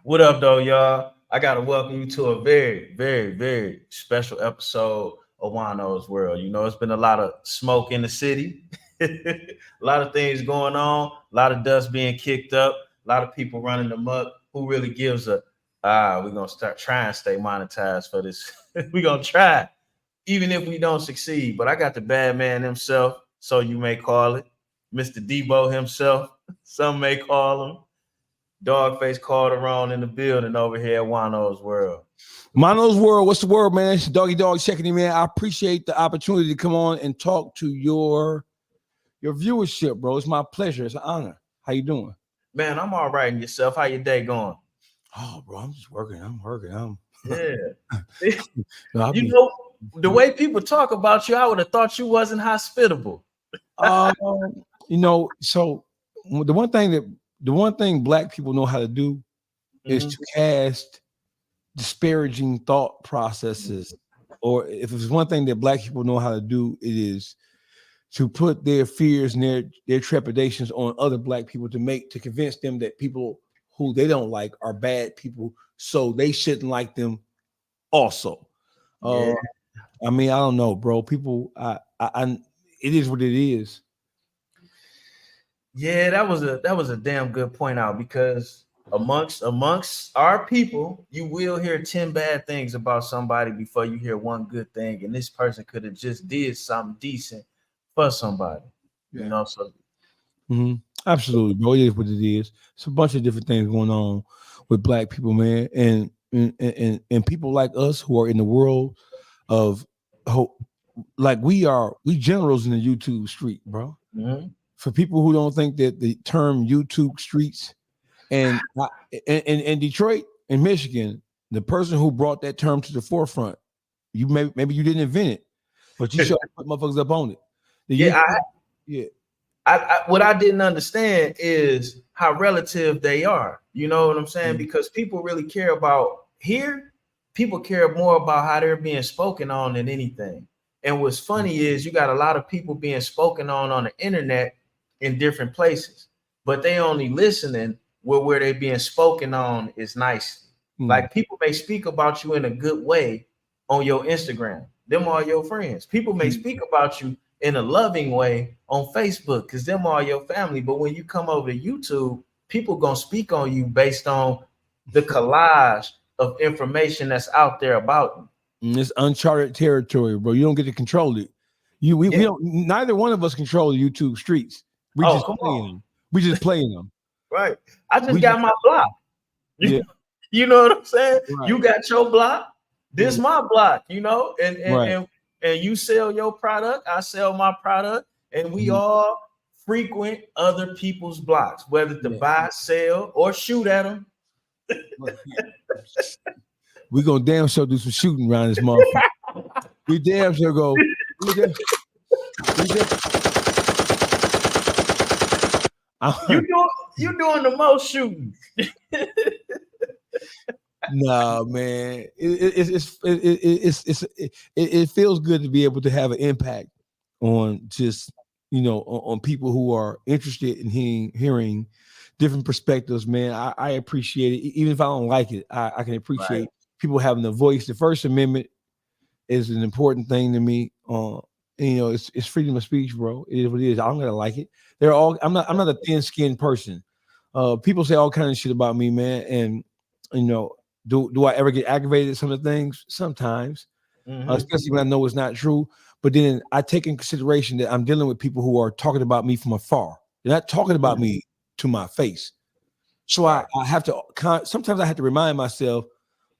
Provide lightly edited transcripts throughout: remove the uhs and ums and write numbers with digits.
What up, though, y'all? I gotta welcome you to a very, very, very special episode of Juan-o's World. You know, it's been a lot of smoke in the city, a lot of things going on, a lot of dust being kicked up, a lot of people running amok. Who really gives a we're gonna start trying to stay monetized for this. We're gonna try, even if we don't succeed. But I got the bad man himself, so you may call it, Mr. Debo himself. Some may call him. Dawgface Calderon in the building over here at Juan-o's World. Mono's World, what's the word, man? It's Doggy Dog checking in, man. I appreciate the opportunity to come on and talk to your viewership, bro. It's my pleasure. It's an honor. How you doing? Man, I'm all right. And yourself? How your day going? Oh, bro, I'm just working. Yeah. No, You know, the way people talk about you, I would have thought you wasn't hospitable. um, so the one thing black people know how to do is to cast disparaging thought processes, or if there's one thing that black people know how to do, it is to put their fears and their trepidations on other black people to convince them that people who they don't like are bad people, so they shouldn't like them also. Yeah. I mean, I don't know, bro. People, it is what it is. Yeah, that was a damn good point out because amongst our people, you will hear 10 bad things about somebody before you hear one good thing. And this person could have just did something decent for somebody. You Yeah. know, so Absolutely, bro. It is what it is. It's a bunch of different things going on with black people, man, and people like us who are in the world of hope. Like we generals in the YouTube street, bro. mhm. For people who don't think that the term YouTube streets and in Detroit and Michigan, the person who brought that term to the forefront, you maybe you didn't invent it, but you sure put motherfuckers up on it. The Yeah, YouTube, yeah. what I didn't understand is how relative they are. You know what I'm saying? Mhm. Because people really care about here. People care more about how they're being spoken on than anything. And what's funny is you got a lot of people being spoken on the internet in different places, but they only listening where they being spoken on is nice. Mm. Like people may speak about you in a good way on your Instagram. Them are your friends. People may Mm. speak about you in a loving way on Facebook because them are your family. But when you come over to YouTube, people gonna speak on you based on the collage of information that's out there about you. It's uncharted territory, bro. You don't get to control it. We Yeah. don't. Neither one of us control the YouTube streets. We Oh, just come playing on. them. We just playing them. Right. I just We got just my block. yeah. You know what I'm saying? Right. You got your block. This Mm. my block, you know, and and Right. and and you sell your product, I sell my product, and we Mhm. all frequent other people's blocks, whether to Yeah. buy, sell, or shoot at them. We gonna damn sure do some shooting around this motherfucker. We damn sure go. We damn, we damn, You doing you doing the most shooting. nah, man. It feels good to be able to have an impact on just on people who are interested in hearing different perspectives, man. I appreciate it. Even if I don't like it, I can Right. appreciate people having a voice. The First Amendment is an important thing to me. It's freedom of speech, bro. It is what it is. I'm gonna like it. I'm not a thin skinned person. People say all kinds of shit about me, man. And you know, do I ever get aggravated at some of the things? Sometimes, Mhm. especially when I know it's not true. But then I take in consideration that I'm dealing with people who are talking about me from afar. They're not talking about Mhm. me to my face. So I, Right. I have to sometimes I have to remind myself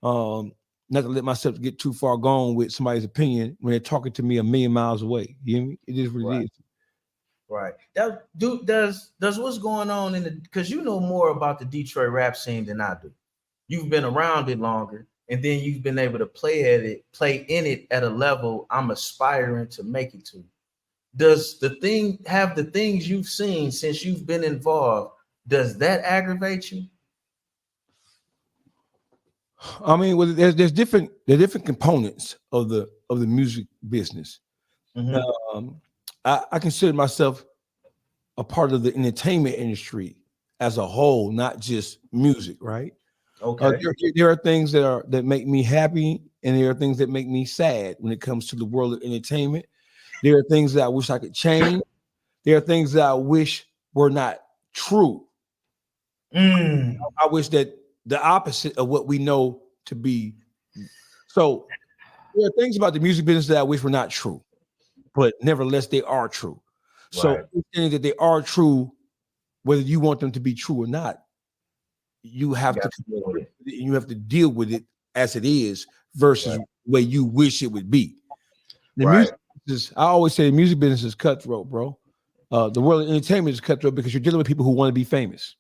um, not to let myself get too far gone with somebody's opinion when they're talking to me a million miles away. You hear me? It is what it Right. is. Right. Does what's going on in the because you know more about the Detroit rap scene than I do. You've been around it longer, and then you've been able to play in it at a level I'm aspiring to make it to. Does the thing have the things you've seen since you've been involved? Does that aggravate you? I mean, well, there's different components of the music business. Mm-hmm. Um, I consider myself a part of the entertainment industry as a whole, not just music, right? Okay. There are things that make me happy, and there are things that make me sad when it comes to the world of entertainment. There are things that I wish I could change. There are things that I wish were not true. I wish that the opposite of what we know to be. So there are things about the music business that I wish were not true, but nevertheless they are true. So Right. understanding that they are true, whether you want them to be true or not, you You have to got to deal with it. you have to deal with it as it is versus Right. the way you wish it would be. The Right. music business, I always say the music business is cutthroat, bro. The world of entertainment is cutthroat because you're dealing with people who want to be famous.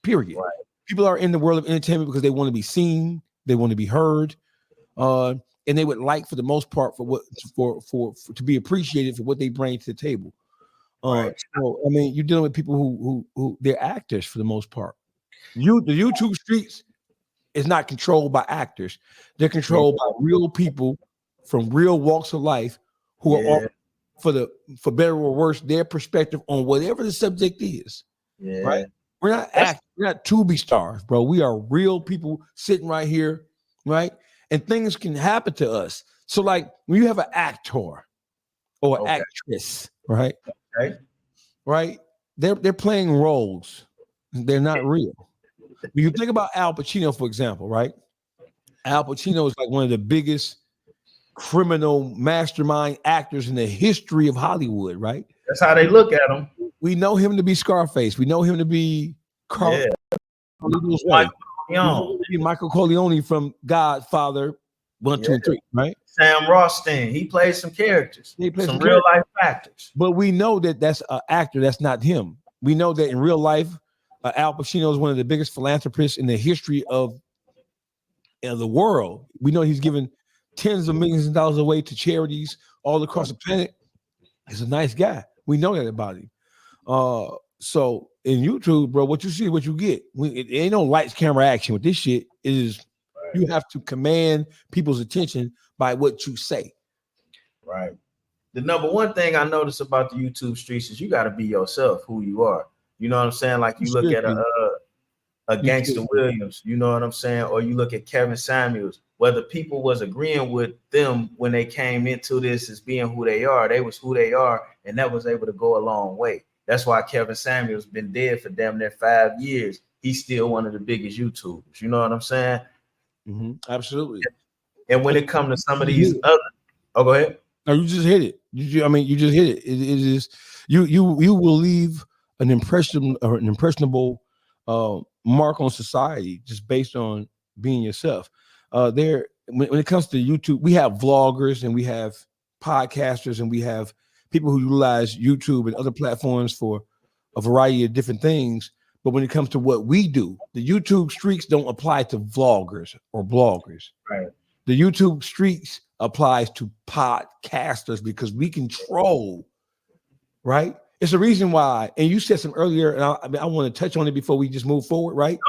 Period. Right. People are in the world of entertainment because they want to be seen, they want to be heard, and they would like, for the most part, for to be appreciated for what they bring to the table. Right. So I mean, you're dealing with people who they're actors for the most part. The YouTube streets is not controlled by actors; they're Yeah. controlled by real people from real walks of life who are Yeah. for better or worse, their perspective on whatever the subject is. Right? Yeah. We're not That's actors, we're not Tubi stars, bro. We are real people sitting right here, right? And things can happen to us. So, like when you have an actor or okay. actress, right? Okay. Right? They're playing roles. They're not real. When you think about Al Pacino, for example, right? Al Pacino is like one of the biggest criminal mastermind actors in the history of Hollywood, right? That's how they look at them. We know him to be Scarface. We know him to be Yeah. Carlito's Way. Michael We know him Young. to be Michael Corleone from Godfather 1, 2, Yeah. and 3, right? Sam Rothstein. He played some characters, They play some some real characters. life actors. But we know that that's an actor. That's not him. We know that in real life, Al Pacino is one of the biggest philanthropists in the history of the world. We know he's given tens of millions of dollars away to charities all across the planet. He's a nice guy. We know that about him. So in YouTube, bro, what you see, what you get. It ain't no lights, camera, action with this shit. It is you have to command people's attention by what you say. Right. The number one thing I notice about the YouTube streets is you got to be yourself, who you are. You know what I'm saying? Like you look at a Gangster Williams, you know what I'm saying? Or you look at Kevin Samuels, whether people was agreeing with them when they came into this as being who they are, they was who they are, and that was able to go a long way. That's why Kevin Samuels been dead for damn near 5 years. He's still one of the biggest YouTubers. You know what I'm saying? Mm-hmm. Absolutely. And when it comes to some of these other, go ahead. No, you just hit it. You just hit it. It is you will leave an impression or an impressionable mark on society just based on being yourself. When it comes to YouTube, we have vloggers and we have podcasters and we have people who utilize YouTube and other platforms for a variety of different things. But when it comes to what we do, the YouTube streaks don't apply to vloggers or bloggers. Right. The YouTube streaks applies to podcasters because we control, right? It's a reason why, and you said some earlier, and I want to touch on it before we just move forward, right?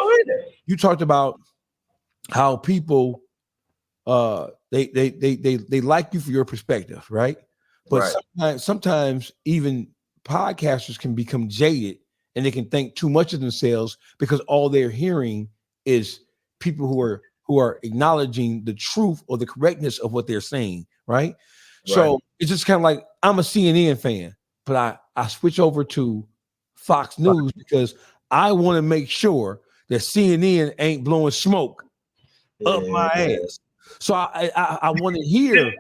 You talked about how people they like you for your perspective, right? But sometimes even podcasters can become jaded and they can think too much of themselves because all they're hearing is people who are acknowledging the truth or the correctness of what they're saying, right? So it's just kind of like I'm a CNN fan, but I switch over to Fox News because I want to make sure that CNN ain't blowing smoke up my ass. So I want to hear.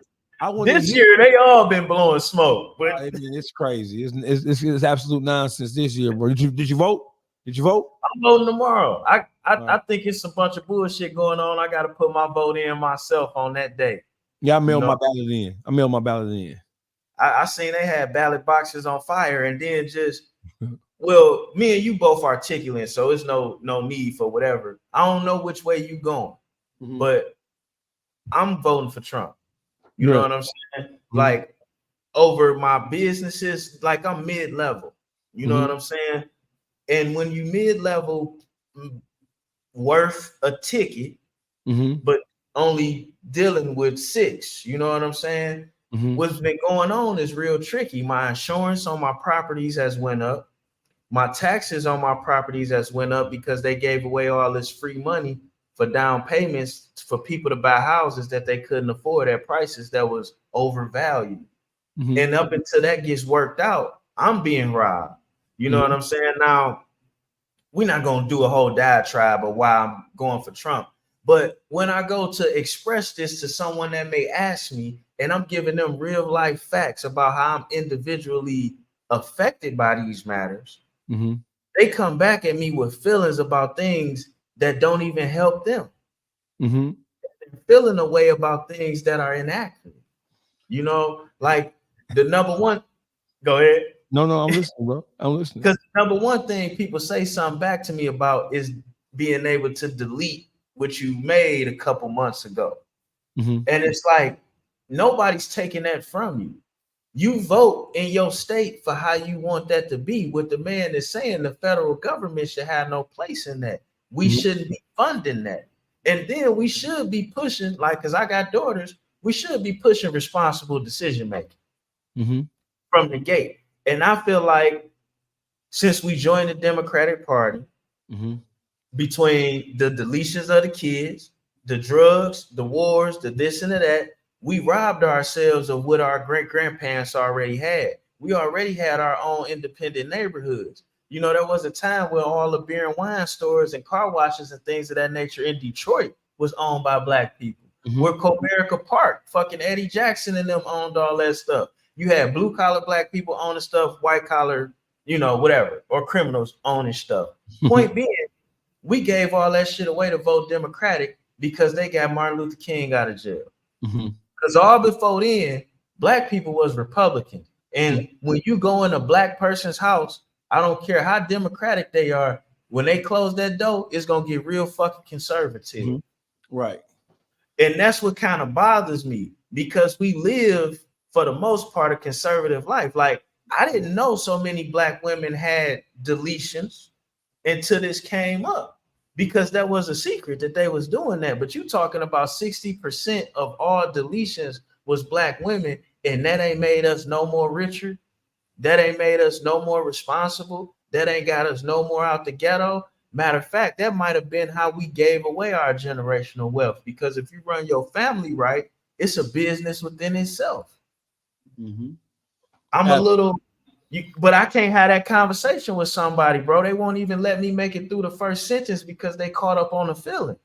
This year they all been blowing smoke, but I mean, it's crazy. It's absolute nonsense this year, bro. Did you vote? Did you vote? I'm voting tomorrow. I think it's a bunch of bullshit going on. I got to put my vote in myself on that day. Yeah, I mailed my ballot in. I seen they had ballot boxes on fire, and then just well, me and you both articulate, so it's no need for whatever. I don't know which way you going, but I'm voting for Trump. You know what I'm saying? Like over my businesses, like I'm mid-level. You know what I'm saying? And when you mid-level worth a ticket, but only dealing with 6, you know what I'm saying? What's been going on is real tricky. My insurance on my properties has went up. My taxes on my properties has went up because they gave away all this free money for down payments for people to buy houses that they couldn't afford at prices that was overvalued. Mm-hmm. And up until that gets worked out, I'm being robbed. You know what I'm saying? Now, we're not going to do a whole diatribe of why I'm going for Trump. But when I go to express this to someone that may ask me, and I'm giving them real life facts about how I'm individually affected by these matters, they come back at me with feelings about things that don't even help them. They're feeling a way about things that are inaccurate. You know, like the number one, go ahead. No, I'm listening, bro. I'm listening. Because number one thing people say something back to me about is being able to delete what you made a couple months ago. And it's like, nobody's taking that from you. You vote in your state for how you want that to be. What the man is saying, the federal government should have no place in that. We shouldn't be funding that. And then we should be pushing, like, because I got daughters, we should be pushing responsible decision making from the gate. And I feel like since we joined the Democratic Party, between the deletions of the kids, the drugs, the wars, the this and the that, we robbed ourselves of what our great-grandparents already had. We already had our own independent neighborhoods. You know, there was a time where all the beer and wine stores and car washes and things of that nature in Detroit was owned by Black people. Where Comerica Park, fucking Eddie Jackson and them owned all that stuff. You had blue-collar Black people owning stuff, white-collar, you know, whatever, or criminals owning stuff. Point being, we gave all that shit away to vote Democratic because they got Martin Luther King out of jail. Because all before then, Black people was Republican. And when you go in a Black person's house, I don't care how Democratic they are, when they close that door, it's going to get real fucking conservative. Right. And that's what kind of bothers me, because we live, for the most part, a conservative life. Like, I didn't know so many Black women had deletions until this came up, because that was a secret that they was doing that. But you talking about 60% of all deletions was Black women, and that ain't made us no more richer. That ain't made us no more responsible. That ain't got us no more out the ghetto. Matter of fact, that might have been how we gave away our generational wealth, because if you run your family right, it's a business within itself. I'm a little, but I can't have that conversation with somebody, bro. They won't even let me make it through the first sentence because they caught up on the feeling.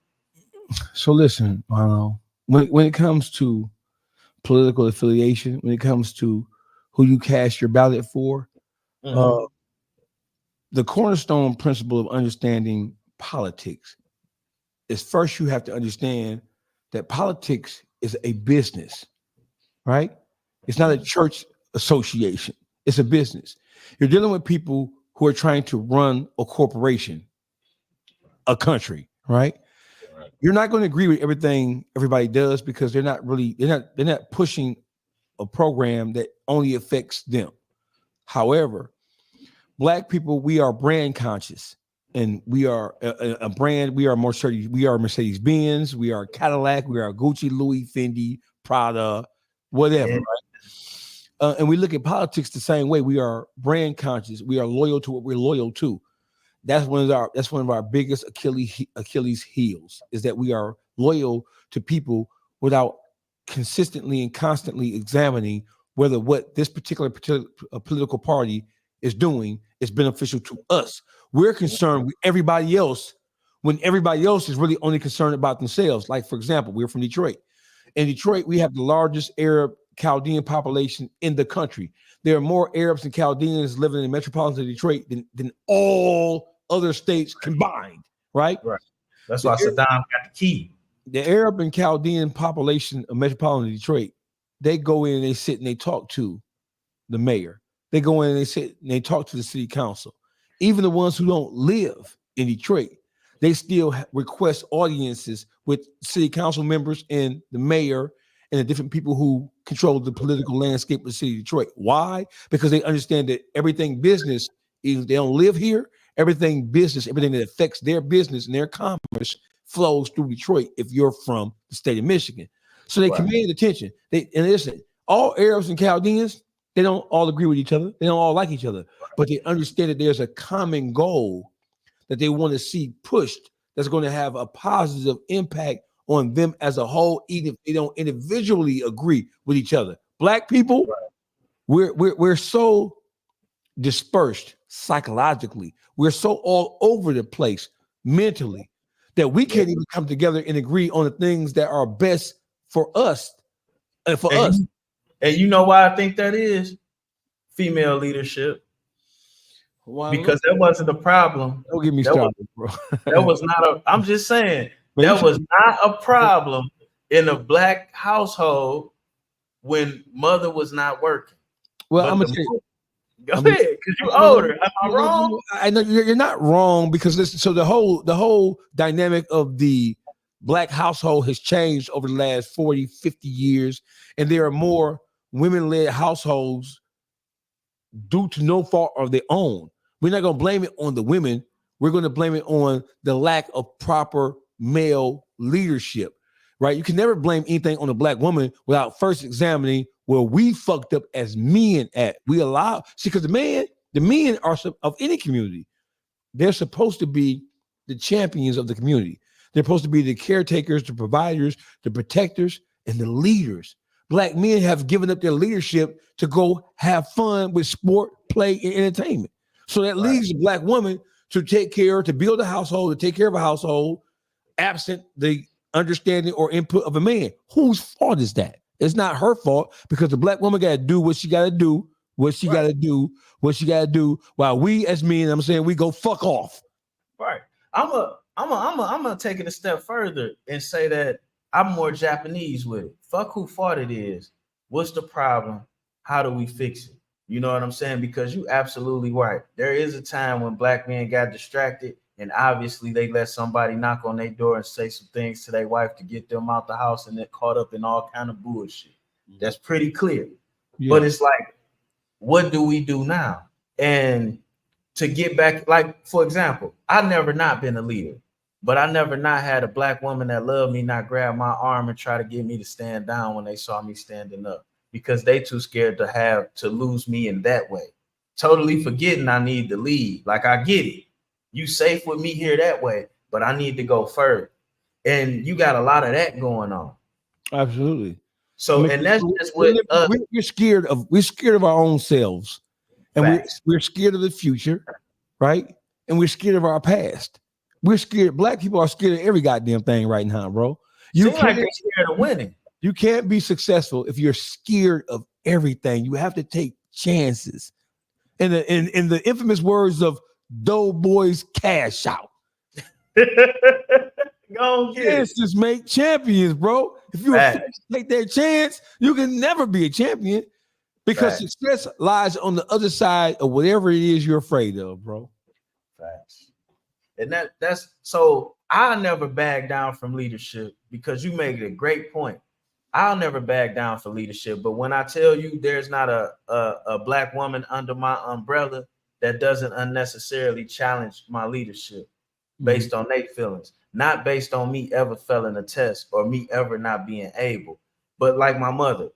So listen, Juan-o, when it comes to political affiliation, when it comes to who you cast your ballot for, the cornerstone principle of understanding politics is, first you have to understand that politics is a business, right? It's not a church association. It's a business. You're dealing with people who are trying to run a corporation, a country, right? You're not going to agree with everything everybody does, because they're not pushing a program that only affects them. However, Black people, we are brand conscious, and we are a brand. We are Mercedes-Benz, we are Cadillac, we are Gucci, Louis, Fendi, Prada, whatever, right? And we look at politics the same way. We are brand conscious. We are loyal to what we're loyal to. That's one of our biggest Achilles heels, is that we are loyal to people without consistently and constantly examining whether what this particular political party is doing is beneficial to us. We're concerned with everybody else when everybody else is really only concerned about themselves. Like, for example, we're from Detroit. In Detroit, we have the largest Arab Chaldean population in the country. There are more Arabs and Chaldeans living in metropolitan Detroit than all other states combined, right? Right. That's why Saddam got the key. The Arab and Chaldean population of metropolitan Detroit, they go in and they sit and they talk to the mayor. They go in and they sit and they talk to the city council. Even the ones who don't live in Detroit, they still request audiences with city council members and the mayor and the different people who control the political landscape of the city of Detroit. Why? Because they understand that everything business, even if they don't live here, everything business, everything that affects their business and their commerce flows through Detroit if you're from the state of Michigan. So they commanded attention. And listen, all Arabs and Chaldeans, they don't all agree with each other. They don't all like each other, but they understand that there's a common goal that they want to see pushed that's going to have a positive impact on them as a whole, even if they don't individually agree with each other. Black people, we're so dispersed psychologically. We're so all over the place mentally that we can't even come together and agree on the things that are best for us and for us. And you know why I think that is? Female leadership. Because that wasn't the problem. Don't get me started, bro. That was not a, I'm just saying, that was not a problem in a Black household when mother was not working. Well, I'm gonna say, go ahead, because you're older. Am I wrong? I know you're not wrong, because listen, so the whole dynamic of the Black household has changed over the last 40, 50 years, and there are more women-led households due to no fault of their own. We're not going to blame it on the women. We're going to blame it on the lack of proper male leadership, right? You can never blame anything on a Black woman without first examining where we fucked up as men at. We allow, see, because the men are of any community. They're supposed to be the champions of the community. They're supposed to be the caretakers, the providers, the protectors, and the leaders. Black men have given up their leadership to go have fun with sport, play, and entertainment. So that leaves a Black woman to take care, to build a household, to take care of a household, absent the understanding or input of a man. Whose fault is that? It's not her fault, because the Black woman got to do what she got to do, what she got to do, while we as men, I'm saying, we go fuck off. Right. I'm gonna take it a step further and say that I'm more Japanese with it. Fuck who fault it is. What's the problem? How do we fix it? You know what I'm saying? Because you absolutely right. There is a time when Black men got distracted, and obviously they let somebody knock on their door and say some things to their wife to get them out the house, and they're caught up in all kind of bullshit. That's pretty clear. Yeah. But it's like, what do we do now? And to get back, like, for example, I've never not been a leader, but I never not had a Black woman that loved me not grab my arm and try to get me to stand down when they saw me standing up, because they too scared to lose me in that way. Totally forgetting I need to lead. Like, I get it. You safe with me here that way, but I need to go further. And you got a lot of that going on. Absolutely. So, and that's just what we're scared of. We're scared of our own selves, and we're scared of the future, right? And we're scared of our past. We're scared. Black people are scared of every goddamn thing right now, bro. You can't, like they're scared of winning. You can't be successful if you're scared of everything. You have to take chances. In the infamous words of Doughboy's Cash Out. Go get chances make champions, bro. If you take that chance, you can never be a champion, because success lies on the other side of whatever it is you're afraid of, bro. Facts. And that's so I'll never back down from leadership, because you make it a great point. I'll never back down for leadership. But when I tell you there's not a Black woman under my umbrella that doesn't unnecessarily challenge my leadership based on their feelings, not based on me ever failing a test or me ever not being able. But like my mother,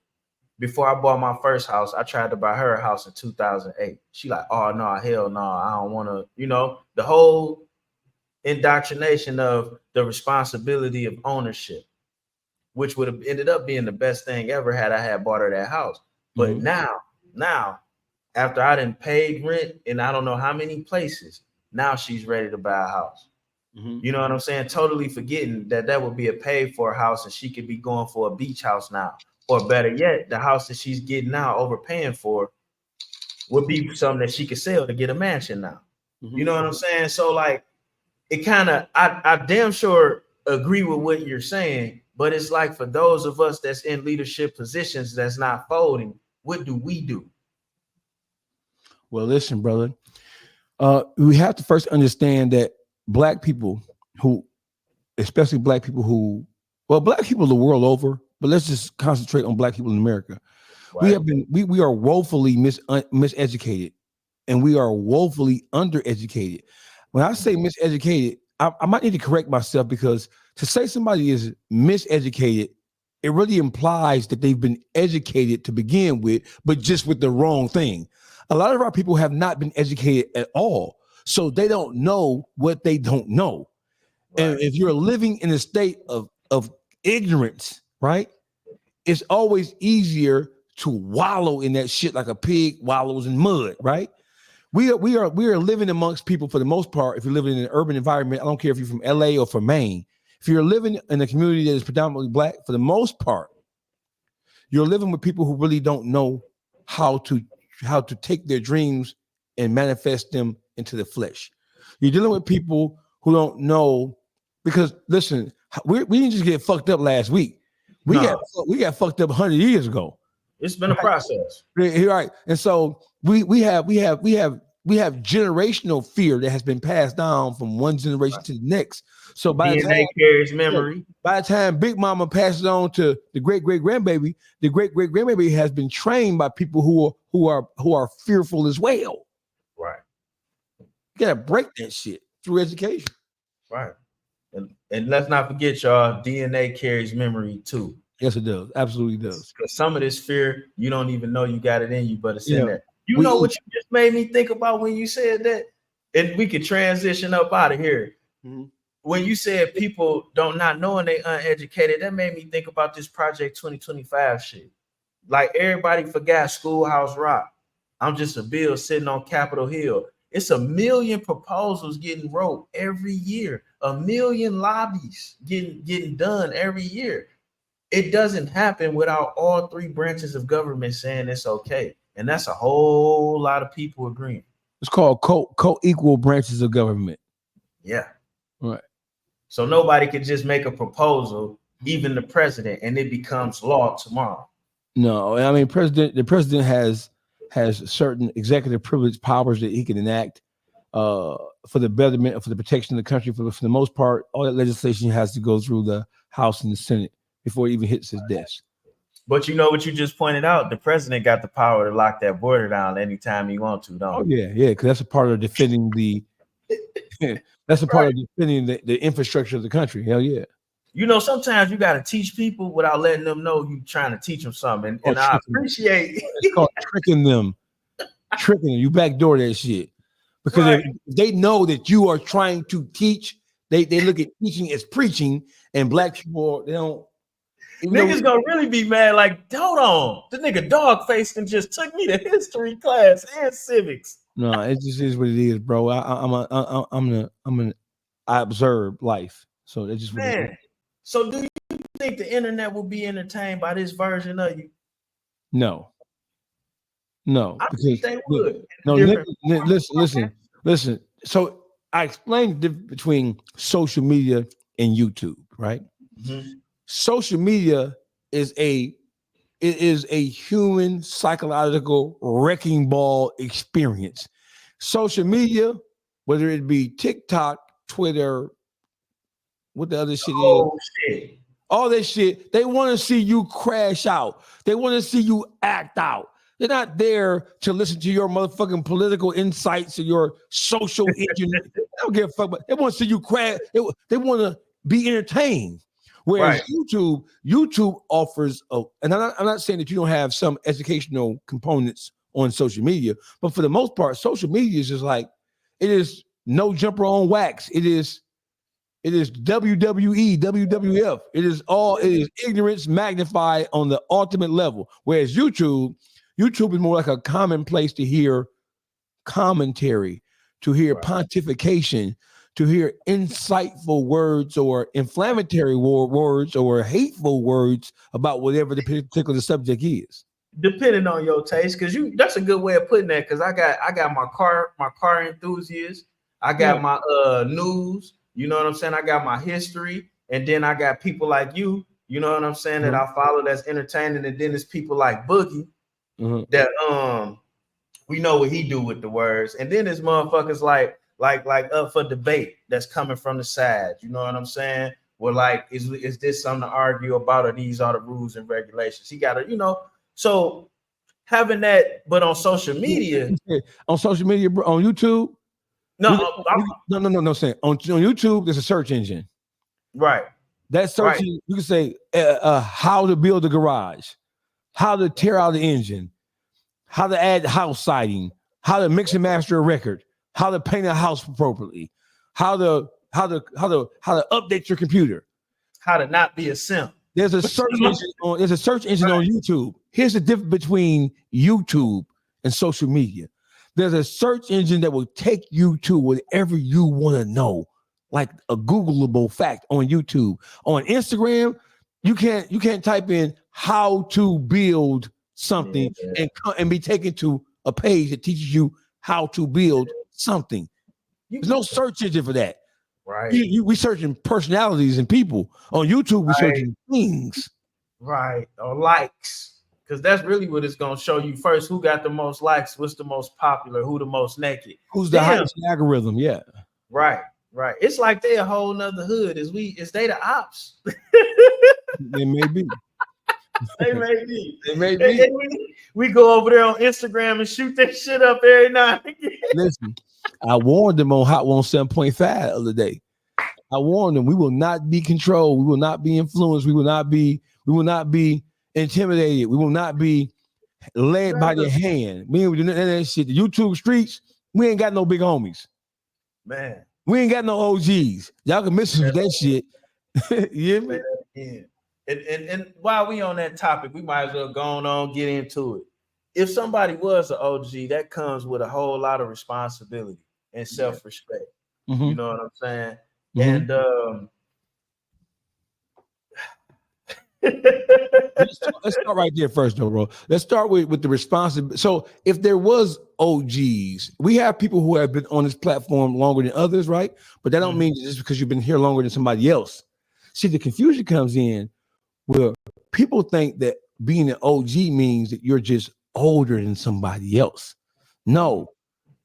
before I bought my first house, I tried to buy her a house in 2008. She like, oh no, hell no, I don't want to, the whole indoctrination of the responsibility of ownership, which would have ended up being the best thing ever had I had bought her that house. But now, after I done paid rent in I don't know how many places, now she's ready to buy a house. You know what I'm saying? Totally forgetting that would be a paid for house, and she could be going for a beach house now. Or better yet, the house that she's getting now, overpaying for, would be something that she could sell to get a mansion now. You know what I'm saying? So like, it kind of, I damn sure agree with what you're saying, but it's like, for those of us that's in leadership positions that's not folding, what do we do? Well, listen, brother, we have to first understand that Black people especially Black people Black people the world over, but let's just concentrate on Black people in America. Right. We are woefully miseducated, and we are woefully undereducated. When I say miseducated, I might need to correct myself, because to say somebody is miseducated, it really implies that they've been educated to begin with, but just with the wrong thing. A lot of our people have not been educated at all, so they don't know what they don't know. And if you're living in a state of ignorance, right, it's always easier to wallow in that shit like a pig wallows in mud, right? We are living amongst people for the most part. If you're living in an urban environment, I don't care if you're from LA or from Maine. If you're living in a community that is predominantly black, for the most part, you're living with people who really don't know how to take their dreams and manifest them into the flesh. You're dealing with people who don't know, because listen, we didn't just get fucked up last week. We got fucked up 100 years ago. It's been a process, right? And so we have generational fear that has been passed down from one generation to the next. So by the time carries memory. By the time Big Mama passes on to the great great grandbaby, the great great grandbaby has been trained by people who are fearful as well. Right. You gotta break that shit through education. Right. And let's not forget, y'all, DNA carries memory too. Yes, it does. Absolutely does. Because some of this fear, you don't even know you got it in you, but it's in there. You know what you just made me think about when you said that? And we could transition up out of here. Mm-hmm. When you said people don't not knowing they uneducated, that made me think about this Project 2025 shit. Like everybody forgot Schoolhouse Rock. I'm just a bill sitting on Capitol Hill. It's 1 million proposals getting wrote every year. 1 million lobbies getting done every year. It doesn't happen without all three branches of government saying it's okay. And that's a whole lot of people agreeing. It's called co-equal branches of government. Yeah. Right. So nobody could just make a proposal, even the president, and it becomes law tomorrow. No, I mean, the president has certain executive privilege powers that he can enact for the betterment, for the protection of the country. For the most part, all that legislation has to go through the House and the Senate before it even hits his desk. But you know what you just pointed out? The president got the power to lock that border down anytime he wants to, don't he? Oh, yeah, because that's a part of defending the the infrastructure of the country. Hell yeah. You know, sometimes you got to teach people without letting them know you're trying to teach them something. And I appreciate it's called tricking them. You backdoor that shit. Because if they know that you are trying to teach, they look at teaching as preaching, and black people, they don't. Niggas gonna really be mad. Like, hold on, the nigga Dawgface just took me to history class and civics. No, it just is what it is, bro. I observe life, so that's just what it is. So, do you think the internet will be entertained by this version of you? No, I think they would. No, listen. So I explained the difference between social media and YouTube, right? Mm-hmm. Social media is a human psychological wrecking ball experience. Social media, whether it be TikTok, Twitter, what the other shit is, all that shit, they want to see you crash out. They want to see you act out. They're not there to listen to your motherfucking political insights or your social engineering. They don't give a fuck, but they want to see you crash. They want to be entertained. Whereas YouTube offers, and I'm not saying that you don't have some educational components on social media, but for the most part, social media is just like, it is no jumper on wax. It is WWE, WWF. It is ignorance magnified on the ultimate level. Whereas YouTube is more like a common place to hear commentary, to hear pontification, to hear insightful words or inflammatory words or hateful words about whatever the particular subject is. Depending on your taste, because that's a good way of putting that. Because I got my car enthusiast, I got my news, you know what I'm saying? I got my history, and then I got people like you know what I'm saying, that I follow that's entertaining, and then there's people like Boogie that we know what he do with the words, and then there's motherfuckers like up for debate that's coming from the side, you know what I'm saying? Well, like, is this something to argue about, or these are the rules and regulations? He got to, so having that, but on social media, bro, on YouTube, no, saying on YouTube, there's a search engine, right? That search engine, you can say how to build a garage, how to tear out the engine, how to add house siding, how to mix and master a record, how to paint a house appropriately, how to update your computer. How to not be a simp. There's a search engine on YouTube. Here's the difference between YouTube and social media. There's a search engine that will take you to whatever you want to know, like a Googleable fact on YouTube. On Instagram, you can't type in how to build something and be taken to a page that teaches you how to build something. There's no search engine for that. Right. We searching personalities and people. On YouTube, we searching things. Right. Or likes. Because that's really what it's going to show you first. Who got the most likes? What's the most popular? Who the most naked? Who's the highest algorithm? Yeah. Right. Right. It's like they a whole nother hood. Is they the ops? They may be. They may be. They may be. We go over there on Instagram and shoot that shit up every night. Listen, I warned them on Hot 107.5 the other day. I warned them we will not be controlled. We will not be influenced. We will not be intimidated. We will not be led by the hand. We ain't doing that shit. The YouTube streets, we ain't got no big homies. Man. We ain't got no OGs. Y'all can miss us with that shit. Yeah, man. Yeah. And while we on that topic, we might as well go on get into it. If somebody was an OG, that comes with a whole lot of responsibility and self-respect. Mm-hmm. You know what I'm saying? Mm-hmm. And let's start right there first, though, bro. Let's start with the responsibility. So if there was OGs, we have people who have been on this platform longer than others, right? But that don't mean just because you've been here longer than somebody else. See, the confusion comes in where people think that being an OG means that you're just older than somebody else. No,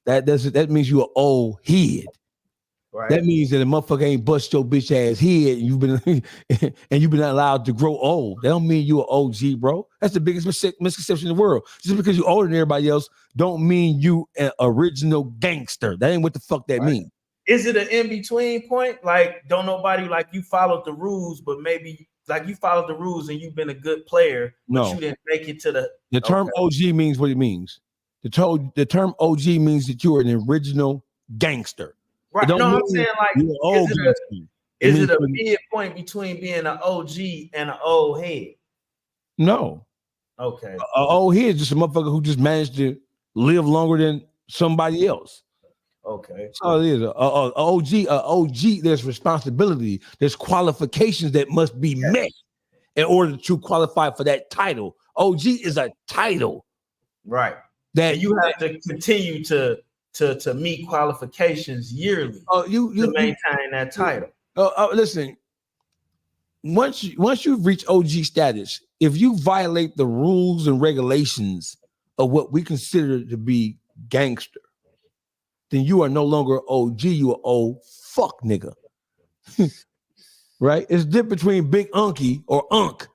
that means you're an old head. Right. That means that a motherfucker ain't bust your bitch ass head and you've been allowed to grow old. That don't mean you're an OG, bro. That's the biggest misconception in the world. Just because you're older than everybody else don't mean you an original gangster. That ain't what the fuck that means. Is it an in-between point? Like, don't nobody like you followed the rules, but maybe like you followed the rules and you've been a good player, but you didn't make it to the term OG means what it means. The term OG means that you're an original gangster. Right. No, I'm saying like, is it a midpoint between being an OG and an old head? No. Okay. An old head is just a motherfucker who just managed to live longer than somebody else. Okay. So it is. OG, there's responsibility. There's qualifications that must be met in order to qualify for that title. OG is a title. Right. That you have to continue to meet qualifications yearly to maintain that title. Listen, once you've reached OG status, if you violate the rules and regulations of what we consider to be gangster, then you are no longer OG, you are old fuck nigga. Right? It's different between big unky or unk.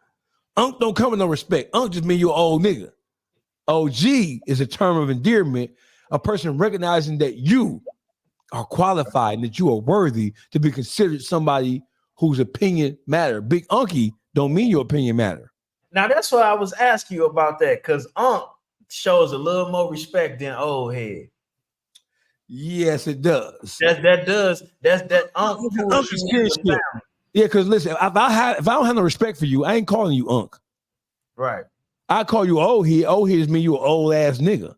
Unk don't come with no respect. Unk just mean you're old nigga. OG is a term of endearment, a person recognizing that you are qualified and that you are worthy to be considered somebody whose opinion matter. Big unky don't mean your opinion matter. Now that's why I was asking you about that, because unk shows a little more respect than old head. Yes, it does. That does. That's that unk. Yeah, because listen, if I don't have no respect for you, I ain't calling you unk. Right. I call you old head. Old head mean you an old ass nigga.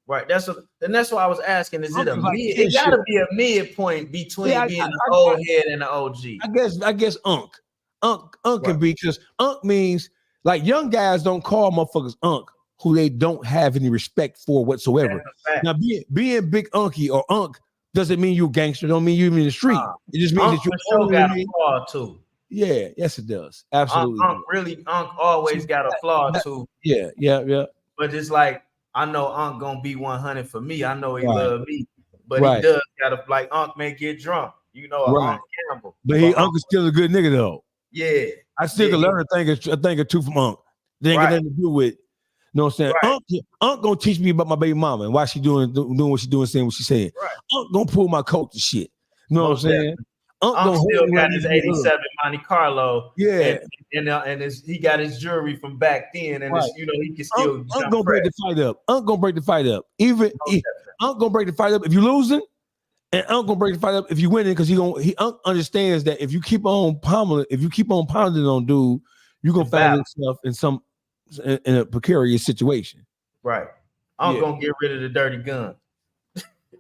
Right. That's why I was asking. Is it a mid? It gotta be a midpoint between being an old head and an OG. I guess unk. Unk can be, because unk means like young guys don't call motherfuckers unk who they don't have any respect for whatsoever. Now, being big unky or unk doesn't mean you gangster. Don't mean you in the street. It just means that you got a flaw too. Yeah, yes, it does. Absolutely. Unk always got a flaw too. Yeah. But it's like, I know Unk gonna be 100 for me. I know he love me, but he does gotta, like, Unk may get drunk. You know, Unk Campbell. But Unk is still a good nigga though. Yeah. I still can learn a thing or two from Unk. They ain't got nothing to do with. You know what I'm saying? Unk gonna teach me about my baby mama and why she doing what she doing, saying what she saying. Right. Unk gonna pull my coat and shit. You know what I'm saying? Unk still got his 87 Monte Carlo. Yeah. And he got his jewelry from back then. And you know, he can still Unk gonna break the fight up. Unk gonna break the fight up. Unk gonna break the fight up. If you're losing And Unc gonna break the fight up if you win it because he understands that if you keep on pounding on dude, you're gonna find yourself in a precarious situation. Right. I'm gonna get rid of the dirty gun.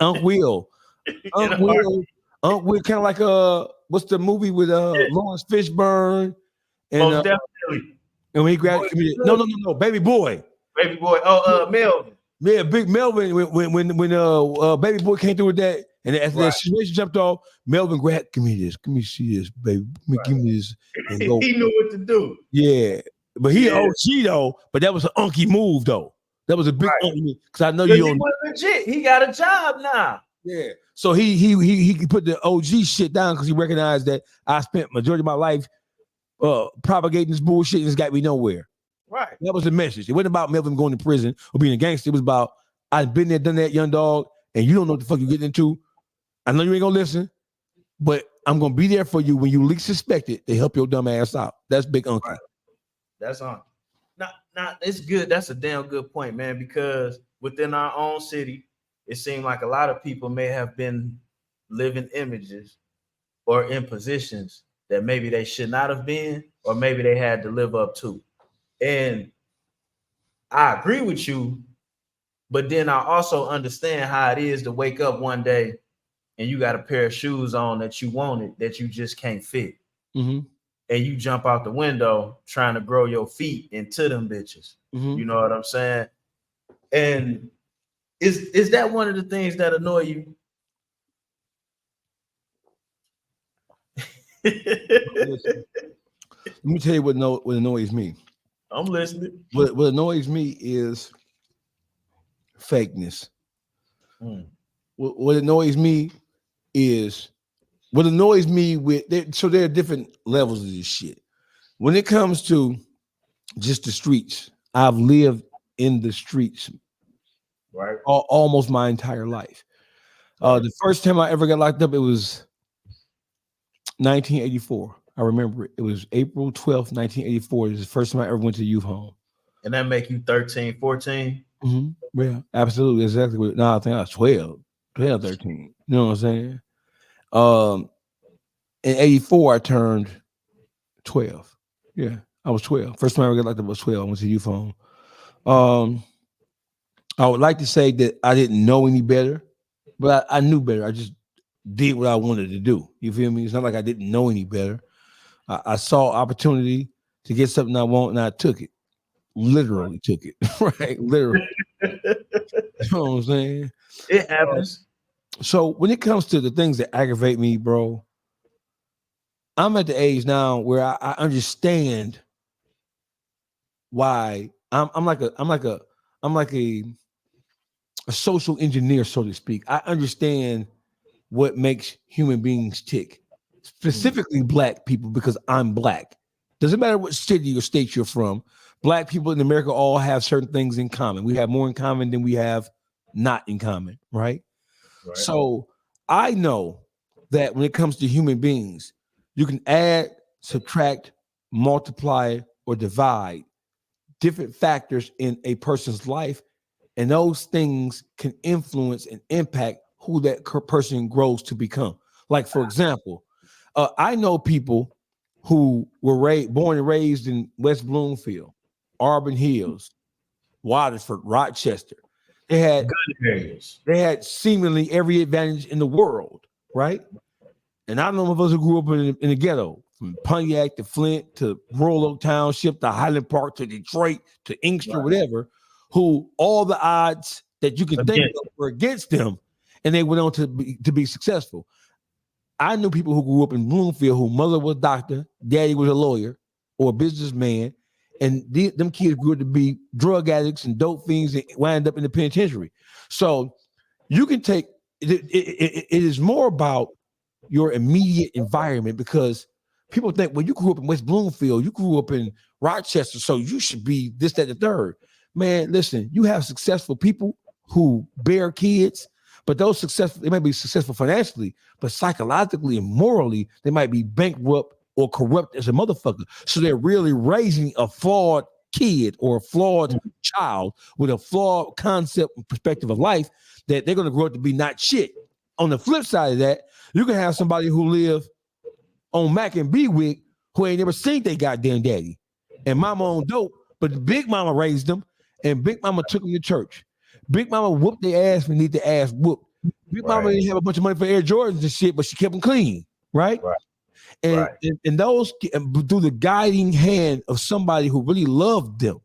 Unc will. Unc will kind of like what's the movie with Lawrence Fishburne and most definitely. And when he grabbed no, baby boy. Baby boy. Oh, Melvin. Yeah, big Melvin. When baby boy came through with that, and as that situation jumped off, Melvin grabbed, give me this, give me see this, baby, give me this. And go. He knew what to do. Yeah, but he OG though. But that was an unky move though. That was a big unky because I know you don't. He was legit. He got a job now. Yeah. So he put the OG shit down because he recognized that I spent majority of my life propagating this bullshit and it's got me nowhere. Right. That was the message. It wasn't about Melvin going to prison or being a gangster. It was about I've been there, done that, young dog, and you don't know what the fuck you're getting into. I know you ain't gonna listen, but I'm gonna be there for you when you least suspect it to help your dumb ass out. That's big uncle. Right. That's on. Now it's good. That's a damn good point, man, because within our own city, it seemed like a lot of people may have been living images or in positions that maybe they should not have been, or maybe they had to live up to. And I agree with you, but then I also understand how it is to wake up one day and you got a pair of shoes on that you wanted that you just can't fit. Mm-hmm. And you jump out the window trying to grow your feet into them bitches. Mm-hmm. You know what I'm saying? And is that one of the things that annoy you? Let me tell you what annoys me. I'm listening. What annoys me is fakeness. What annoys me with so there are different levels of this shit. When it comes to just the streets, I've lived in the streets almost my entire life. The first time I ever got locked up, it was 1984. I remember it. It was April 12th, 1984. It was the first time I ever went to youth home. And that make you 13, 14? Mm-hmm. Yeah, absolutely. Exactly. No, I think I was 12, 13. You know what I'm saying? In 84, I turned 12. Yeah, I was 12. First time I ever got locked up was 12. I went to youth home. I would like to say that I didn't know any better, but I knew better. I just did what I wanted to do. You feel me? It's not like I didn't know any better. I saw opportunity to get something I want, and I took it. Literally took it. Right? Literally. You know what I'm saying? It happens. So when it comes to the things that aggravate me, bro, I'm at the age now where I understand why I'm like a social engineer, so to speak. I understand what makes human beings tick, specifically Black people, because I'm Black. Doesn't matter what city or state you're from. Black people in America all have certain things in common. We have more in common than we have not in common, right? So I know that when it comes to human beings, you can add, subtract, multiply, or divide different factors in a person's life, and those things can influence and impact who that person grows to become. Like, for example, I know people who were born and raised in West Bloomfield, Auburn Hills, Waterford, Rochester. They had seemingly every advantage in the world, right? And I know of us who grew up in the ghetto, from Pontiac to Flint to Royal Oak Township to Highland Park to Detroit to Inkster, whatever, who all the odds that you can think of were against them, and they went on to be successful. I knew people who grew up in Bloomfield whose mother was a doctor, daddy was a lawyer or a businessman, and them kids grew up to be drug addicts and dope fiends and wind up in the penitentiary. So you can take it is more about your immediate environment, because people think, well, you grew up in West Bloomfield, you grew up in Rochester, so you should be this, that, the third. Man, listen, you have successful people who bear kids, but they might be successful financially, but psychologically and morally, they might be bankrupt or corrupt as a motherfucker. So they're really raising a flawed kid or a flawed child with a flawed concept and perspective of life that they're going to grow up to be not shit. On the flip side of that, you can have somebody who live on Mac and Bewick who ain't never seen their goddamn daddy. And mama on dope, but the big mama raised them, and big mama took them to church. Big mama whooped their ass when need their ass whooped. Big mama didn't have a bunch of money for Air Jordans and shit, but she kept them clean, right? And those through the guiding hand of somebody who really loved them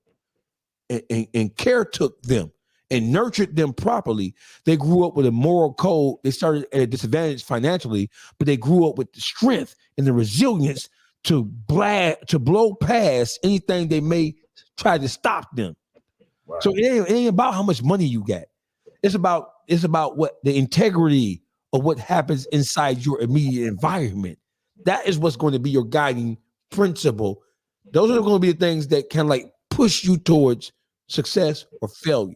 and care took them and nurtured them properly, they grew up with a moral code. They started at a disadvantage financially, but they grew up with the strength and the resilience to blow past anything they may try to stop them. Right. So it ain't about how much money you got. It's about what the integrity of what happens inside your immediate environment. That is what's going to be your guiding principle. Those are going to be the things that can like push you towards success or failure.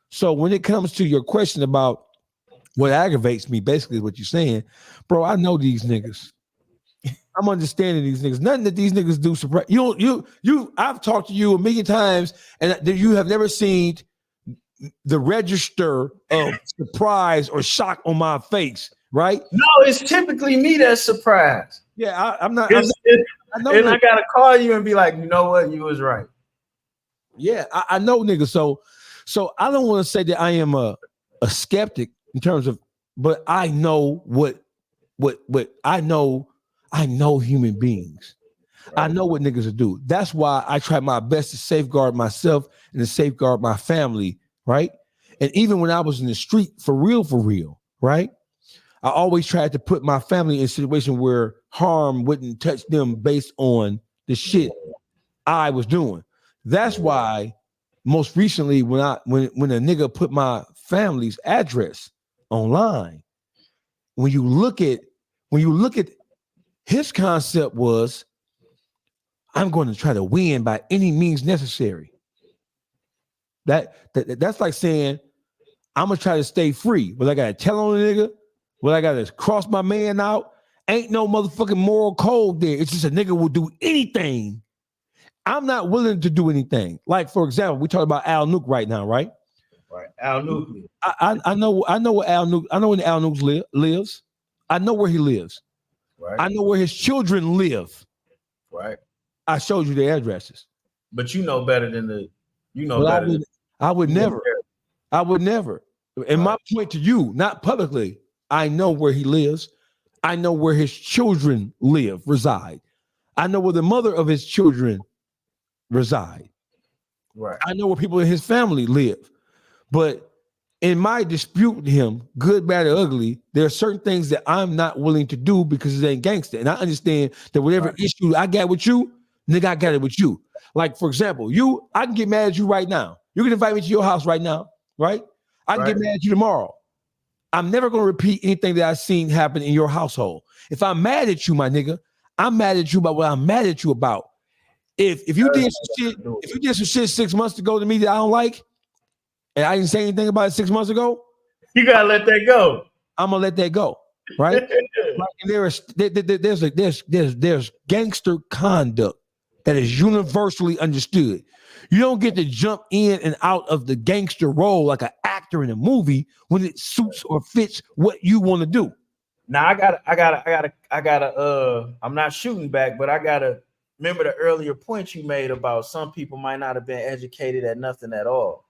So when it comes to your question about what aggravates me, basically what you're saying, bro, I know these niggas. I'm understanding these niggas. Nothing that these niggas do surprise you. I've talked to you a million times, and you have never seen the register of surprise or shock on my face, right? No, it's typically me that's surprised. Yeah, I'm not. I gotta call you and be like, you know what, you was right. Yeah, I know niggas. So I don't want to say that I am a skeptic in terms of, but I know what I know. I know human beings. Right. I know what niggas will do. That's why I try my best to safeguard myself and to safeguard my family, right? And even when I was in the street, for real, right? I always tried to put my family in a situation where harm wouldn't touch them based on the shit I was doing. That's why most recently when a nigga put my family's address online, when you look at his concept was, I'm going to try to win by any means necessary. That's like saying, I'm going to try to stay free. Well, I got to tell on a nigga. Well, I got to cross my man out. Ain't no motherfucking moral code there. It's just a nigga will do anything. I'm not willing to do anything. Like, for example, we talk about Al Nuke right now, right? Right. Al Nuke. I know where Al Nuke, I know where Al Nuke lives. I know where he lives. Right. I know where his children live. Right. I showed you their addresses. But you know better than I would never. And my point to you, not publicly, I know where he lives. I know where his children reside. I know where the mother of his children reside. Right. I know where people in his family live. But in my dispute with him, good, bad, or ugly, there are certain things that I'm not willing to do because it ain't gangster. And I understand that whatever issue I got with you, nigga, I got it with you. Like, for example, I can get mad at you right now. You can invite me to your house right now, right? I can get mad at you tomorrow. I'm never going to repeat anything that I've seen happen in your household. If I'm mad at you, my nigga, I'm mad at you about what I'm mad at you about. If you did some shit 6 months ago to me that I don't like, and I didn't say anything about it 6 months ago, you gotta let that go. I'm gonna let that go, right? There's gangster conduct that is universally understood. You don't get to jump in and out of the gangster role like an actor in a movie when it suits or fits what you want to do. Now I gotta. I'm not shooting back, but I gotta remember the earlier point you made about some people might not have been educated at nothing at all.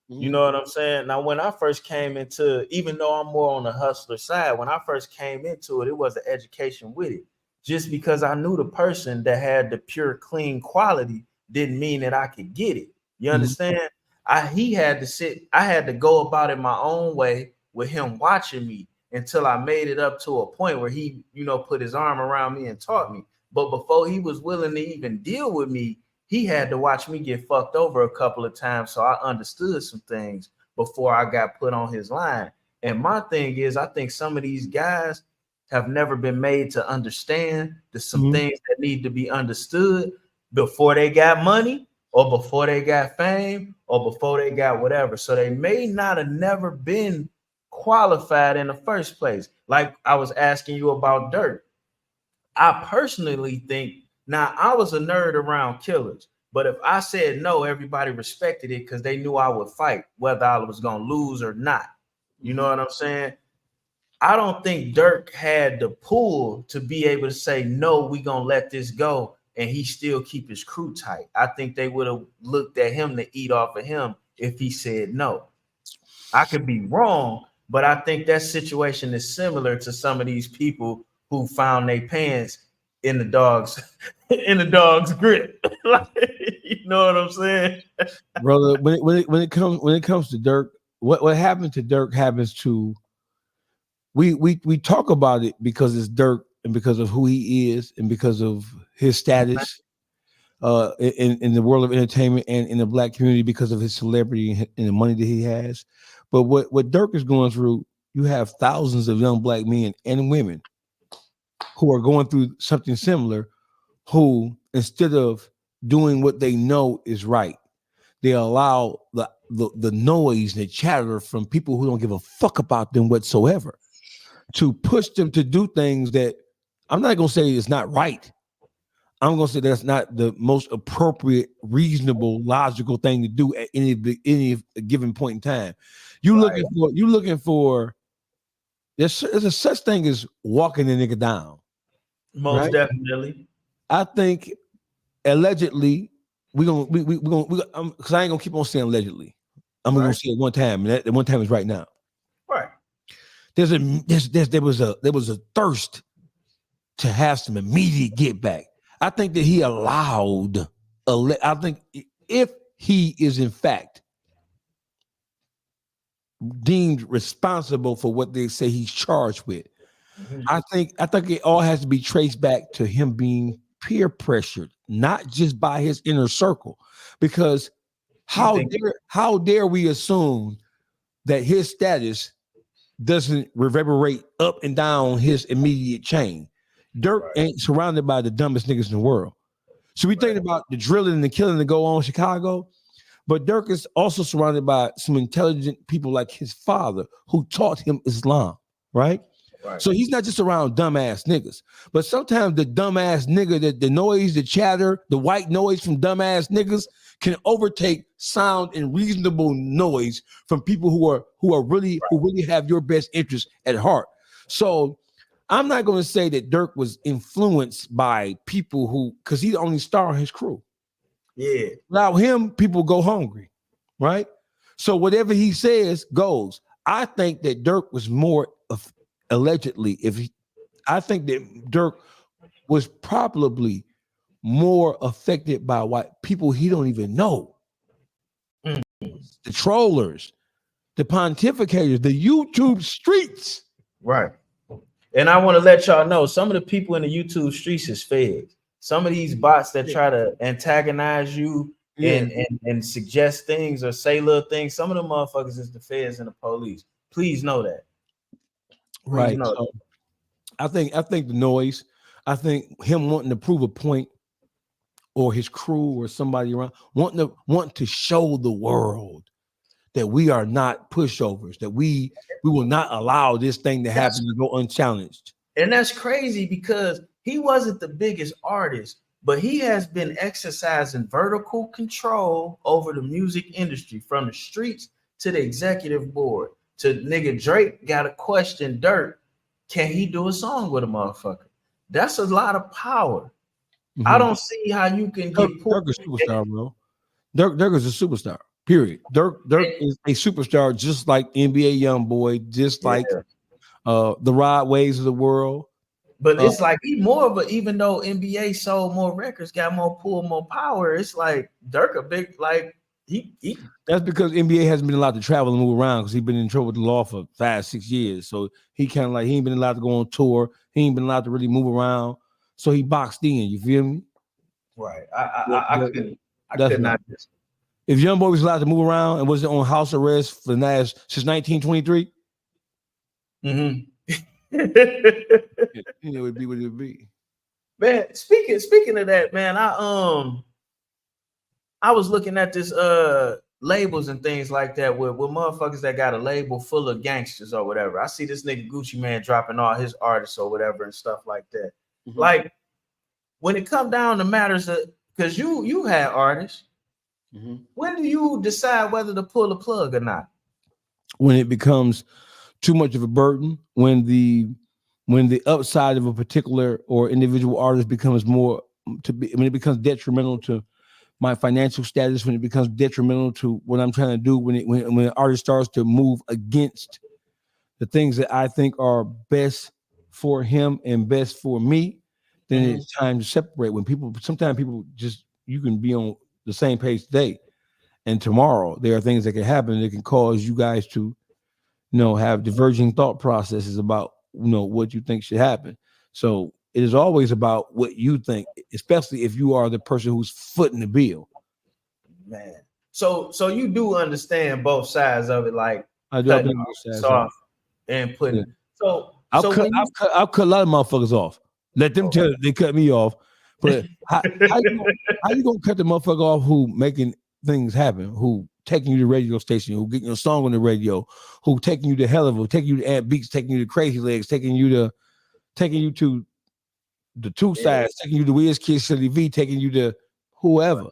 Mm-hmm. You know what I'm saying? Now, when I first came into, even though I'm more on the hustler side, when I first came into it, it was an education with it. Just because I knew the person that had the pure, clean quality didn't mean that I could get it. You understand? Mm-hmm. I had to go about it my own way with him watching me until I made it up to a point where he, put his arm around me and taught me. But before he was willing to even deal with me, he had to watch me get fucked over a couple of times so I understood some things before I got put on his line. And my thing is, I think some of these guys have never been made to understand some things that need to be understood before they got money or before they got fame or before they got whatever. So they may not have never been qualified in the first place. Like I was asking you about Dirt. I personally think, now, I was a nerd around killers, but if I said no, everybody respected it because they knew I would fight, whether I was going to lose or not. You know what I'm saying? I don't think Dirk had the pull to be able to say, no, we gonna let this go, and he still keep his crew tight. I think they would have looked at him to eat off of him if he said no. I could be wrong, but I think that situation is similar to some of these people who found their pants in the dog's in the dog's grip. Like, you know what I'm saying? Brother. When it comes to Dirk, what happened to Dirk happens to we talk about it because it's Dirk and because of who he is and because of his status in the world of entertainment and in the black community because of his celebrity and the money that he has. But what Dirk is going through, you have thousands of young black men and women who are going through something similar, who instead of doing what they know is right, they allow the noise and the chatter from people who don't give a fuck about them whatsoever to push them to do things that I'm not going to say is not right. I'm going to say that's not the most appropriate, reasonable, logical thing to do at any given point in time. You looking for there's a such thing as walking the nigga down. Most right? definitely. I think allegedly we gonna because I ain't gonna keep on saying allegedly. I'm gonna say it one time, and that one time is right now. Right. There was a thirst to have some immediate get back. I think that he allowed. I think if he is in fact deemed responsible for what they say he's charged with, I think it all has to be traced back to him being peer pressured, not just by his inner circle. Because how dare we assume that his status doesn't reverberate up and down his immediate chain? Dirk ain't surrounded by the dumbest niggas in the world. So we thinking about the drilling and the killing that go on in Chicago, but Dirk is also surrounded by some intelligent people like his father who taught him Islam, right? So he's not just around dumbass niggas, but sometimes the dumbass nigga, that the noise, the chatter, the white noise from dumbass niggas can overtake sound and reasonable noise from people who really have your best interest at heart. So I'm not going to say that Dirk was influenced by people who, because he's the only star in his crew. Yeah. Without him, people go hungry, right? So whatever he says goes. I think that Dirk was more of, allegedly, I think that Dirk was probably more affected by what people he don't even know. The trollers, the pontificators, the YouTube streets. Right. And I want to let y'all know some of the people in the YouTube streets is fed. Some of these bots that try to antagonize you and suggest things or say little things, some of them motherfuckers is the feds and the police. Please know that. Right. So I think the noise, I think him wanting to prove a point, or his crew or somebody around wanting to show the world that we are not pushovers, that we will not allow this thing to happen to go unchallenged. And that's crazy because he wasn't the biggest artist, but he has been exercising vertical control over the music industry, from the streets to the executive board to nigga Drake got to question Dirk. Can he do a song with a motherfucker? That's a lot of power. Mm-hmm. I don't see how you can get Dirk is a superstar, bro. Dirk is a superstar. Period. Dirk is a superstar, just like NBA YoungBoy, just like the Rod Waves of the world. But it's like he more of a, even though NBA sold more records, got more pull, more power. It's like Dirk a big, like he. That's because NBA hasn't been allowed to travel and move around because he's been in trouble with the law for 5-6 years. So he kind of like, he ain't been allowed to go on tour. He ain't been allowed to really move around. So he boxed in. You feel me? Right. I could not. If YoungBoy was allowed to move around and wasn't on house arrest for since 1923, it would be what it would be. Man, speaking of that, man, I was looking at this labels and things like that with motherfuckers that got a label full of gangsters or whatever. I see this nigga Gucci Man dropping all his artists or whatever and stuff like that. Mm-hmm. Like when it come down to matters of, because you had artists. Mm-hmm. When do you decide whether to pull the plug or not? When it becomes too much of a burden, when the upside of a particular or individual artist becomes more when it becomes detrimental to my financial status, when it becomes detrimental to what I'm trying to do, when an artist starts to move against the things that I think are best for him and best for me, then it's time to separate. Sometimes people just, you can be on the same page today, and tomorrow there are things that can happen that can cause you guys to, have diverging thought processes about, what you think should happen. So it is always about what you think, especially if you are the person who's footing the bill. Man, so you do understand both sides of it, like I do. cutting off and putting. Yeah. So I'll cut a lot of motherfuckers off. Let them tell it, they cut me off. But how you gonna cut the motherfucker off who making things happen, who taking you to the radio station, who getting your song on the radio, who taking you to Hell of a, taking you to Ant Beats, taking you to Crazy Legs, taking you to the Two Sides, taking you to Wiz Kid City V, taking you to whoever.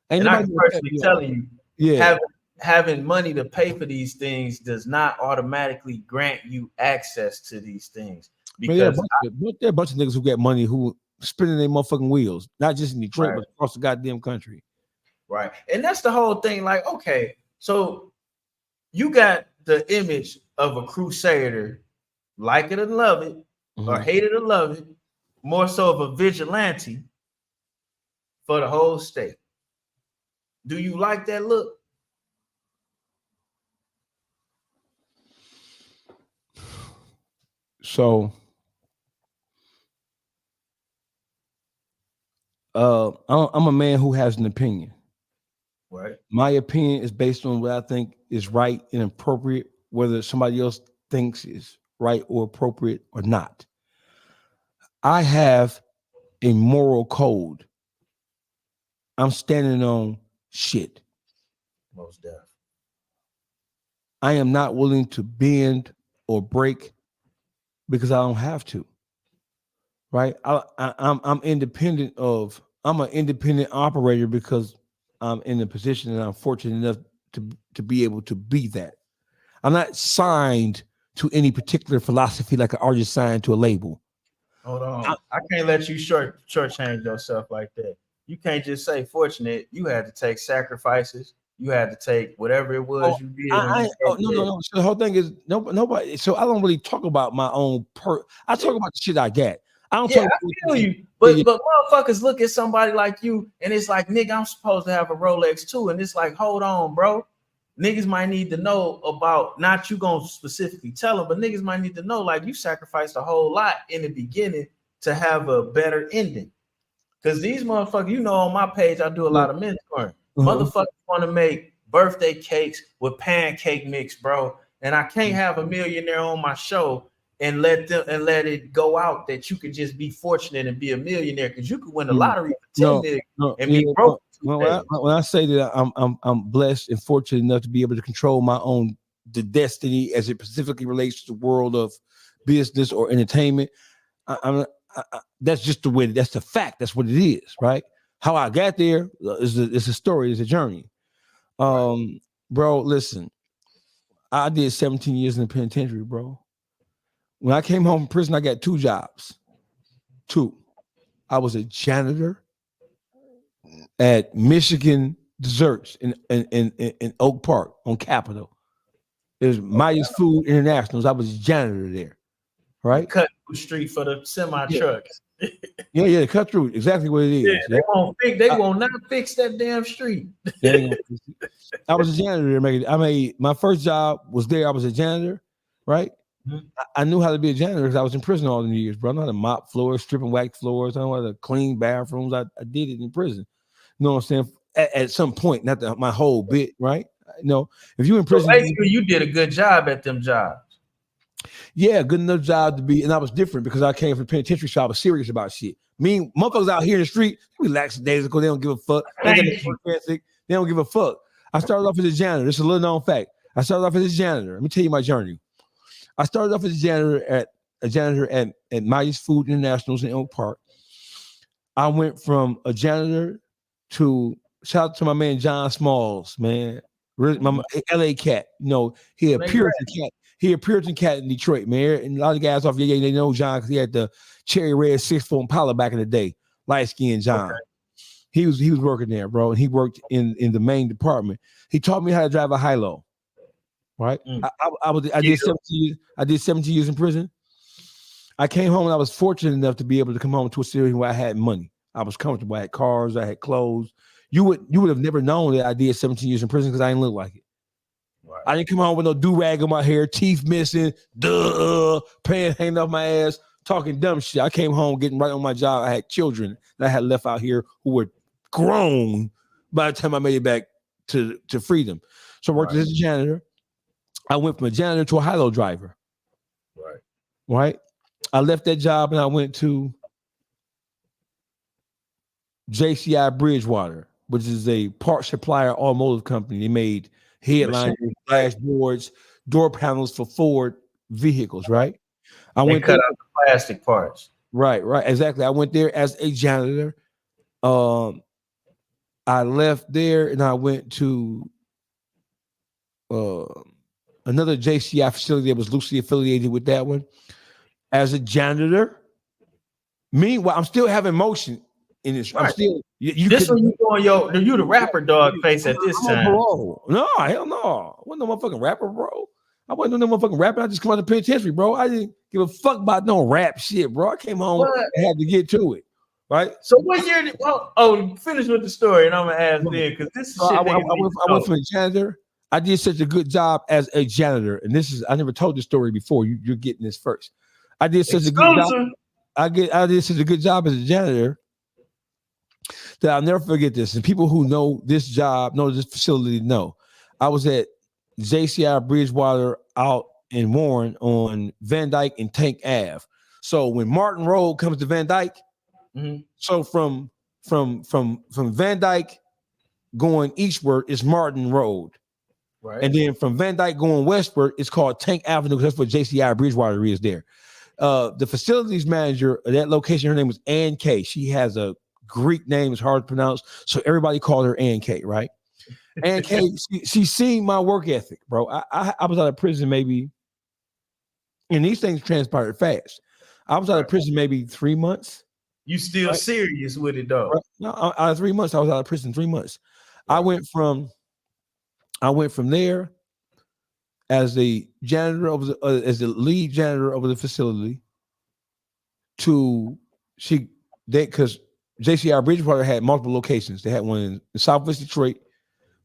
And I'm personally telling you, having money to pay for these things does not automatically grant you access to these things. Because there are a bunch of niggas who get money who spinning their motherfucking wheels, not just in Detroit, but across the goddamn country. Right. And that's the whole thing. Like, okay, so you got the image of a crusader, like it or love it, or hate it or love it, more so of a vigilante for the whole state. Do you like that look? So I'm a man who has an opinion. Right. My opinion is based on what I think is right and appropriate, whether somebody else thinks is right or appropriate or not. I have a moral code. I'm standing on shit. Most definitely. I am not willing to bend or break because I don't have to. Right? I'm independent of. I'm an independent operator because I'm in a position and I'm fortunate enough to be able to be that. I'm not signed to any particular philosophy like an artist signed to a label. Hold on. I can't let you shortchange yourself like that. You can't just say fortunate. You had to take sacrifices. You had to take whatever it was you did. No. So the whole thing is nobody. So I don't really talk about my own I talk about the shit I get. I don't talk about I feel you. But motherfuckers look at somebody like you and it's like, nigga, I'm supposed to have a Rolex too. And it's like, hold on, bro. Niggas might need to know about, not you gonna specifically tell them, but niggas might need to know, like, you sacrificed a whole lot in the beginning to have a better ending. Because these motherfuckers, on my page, I do a lot of mentoring. Motherfuckers want to make birthday cakes with pancake mix, bro. And I can't have a millionaire on my show and let it go out that you could just be fortunate and be a millionaire, because you could win the lottery for 10 million and be broke. When I say that I'm blessed and fortunate enough to be able to control my own destiny as it specifically relates to the world of business or entertainment, that's just the way. That's the fact. That's what it is, right? How I got there is a story. It's a journey. Bro, listen. I did 17 years in the penitentiary, bro. When I came home from prison, I got 2 jobs. 2. I was a janitor at Michigan Desserts in Oak Park on Capitol. It was Maya's Food Internationals. I was a janitor there, right? Cut through the street for the semi trucks. Yeah, cut through. Exactly what it is. They won't not fix that damn street. I was a janitor there. I made my first job was there. I was a janitor, right? I knew how to be a janitor because I was in prison all the years, bro. I know how to mop floors, strip and wax floors. I know how to clean bathrooms. I did it in prison. You know what I'm saying? At some point, not my whole bit, right? If you in prison, so basically you did a good job at them jobs. Yeah, good enough job to be, and I was different because I came from the penitentiary, so I was serious about shit. Motherfuckers out here in the street, relax days ago, they don't give a fuck. They don't give a fuck. I started off as a janitor. This is a little known fact. I started off as a janitor. Let me tell you my journey. I started off as a janitor at Maya's Food Internationals in Oak Park. I went from a janitor to, shout out to my man John Smalls, man, my LA cat. He a Puritan cat. He a Puritan cat in Detroit, man. And a lot of guys off they know John because he had the cherry red 6-4 Impala back in the day. Light skinned John. Okay. He was working there, bro, and he worked in the main department. He taught me how to drive a high-low. Right? I did 17 years. I did 17 years in prison. I came home and I was fortunate enough to be able to come home to a situation where I had money. I was comfortable. I had cars. I had clothes. You would have never known that I did 17 years in prison because I didn't look like it. Right. I didn't come home with no do-rag on my hair, teeth missing, pants hanging off my ass, talking dumb shit. I came home getting right on my job. I had children that I had left out here who were grown by the time I made it back to freedom. So I worked as a janitor. I went from a janitor to a high-low driver. Right. I left that job and I went to JCI Bridgewater, which is a part supplier automotive company. They made headliners, dashboards, door panels for Ford vehicles, right? They cut out the plastic parts. Right, exactly. I went there as a janitor. I left there and I went to another JCI facility that was loosely affiliated with that one as a janitor. Meanwhile, I'm still having motion in this. Right. I'm still. This one you doing you the rapper Dawgface at this time? Bro. No, hell no. I wasn't no motherfucking rapper, bro. I wasn't no motherfucking rapper. I just come out of the penitentiary, bro. I didn't give a fuck about no rap shit, bro. I came home and had to get to it. Right. So what year? Finish with the story, and I'm gonna ask then because this is shit. I went from a janitor. I did such a good job as a janitor, and this is I never told this story before. You're getting this first. I did such a good job. I did such a good job as a janitor that I'll never forget this. And people who know this job, know this facility, know. I was at JCI Bridgewater out in Warren on Van Dyke and Tank Ave. So when Martin Road comes to Van Dyke, so from Van Dyke going eastward is Martin Road. Right. And then from Van Dyke going westward, it's called Tank Avenue because that's what JCI Bridgewater is there. The facilities manager of that location, her name was Ann K. She has a Greek name, it's hard to pronounce, so everybody called her Ann K, right? Ann K, she seen my work ethic, bro. I was out of prison maybe, and these things transpired fast. I was out of prison maybe 3 months. You still serious with it, though? Right? No, out of 3 months. I was out of prison 3 months. Right. I went from there as the janitor as the lead janitor over the facility to because JCI Bridgewater had multiple locations. They had one in Southwest Detroit,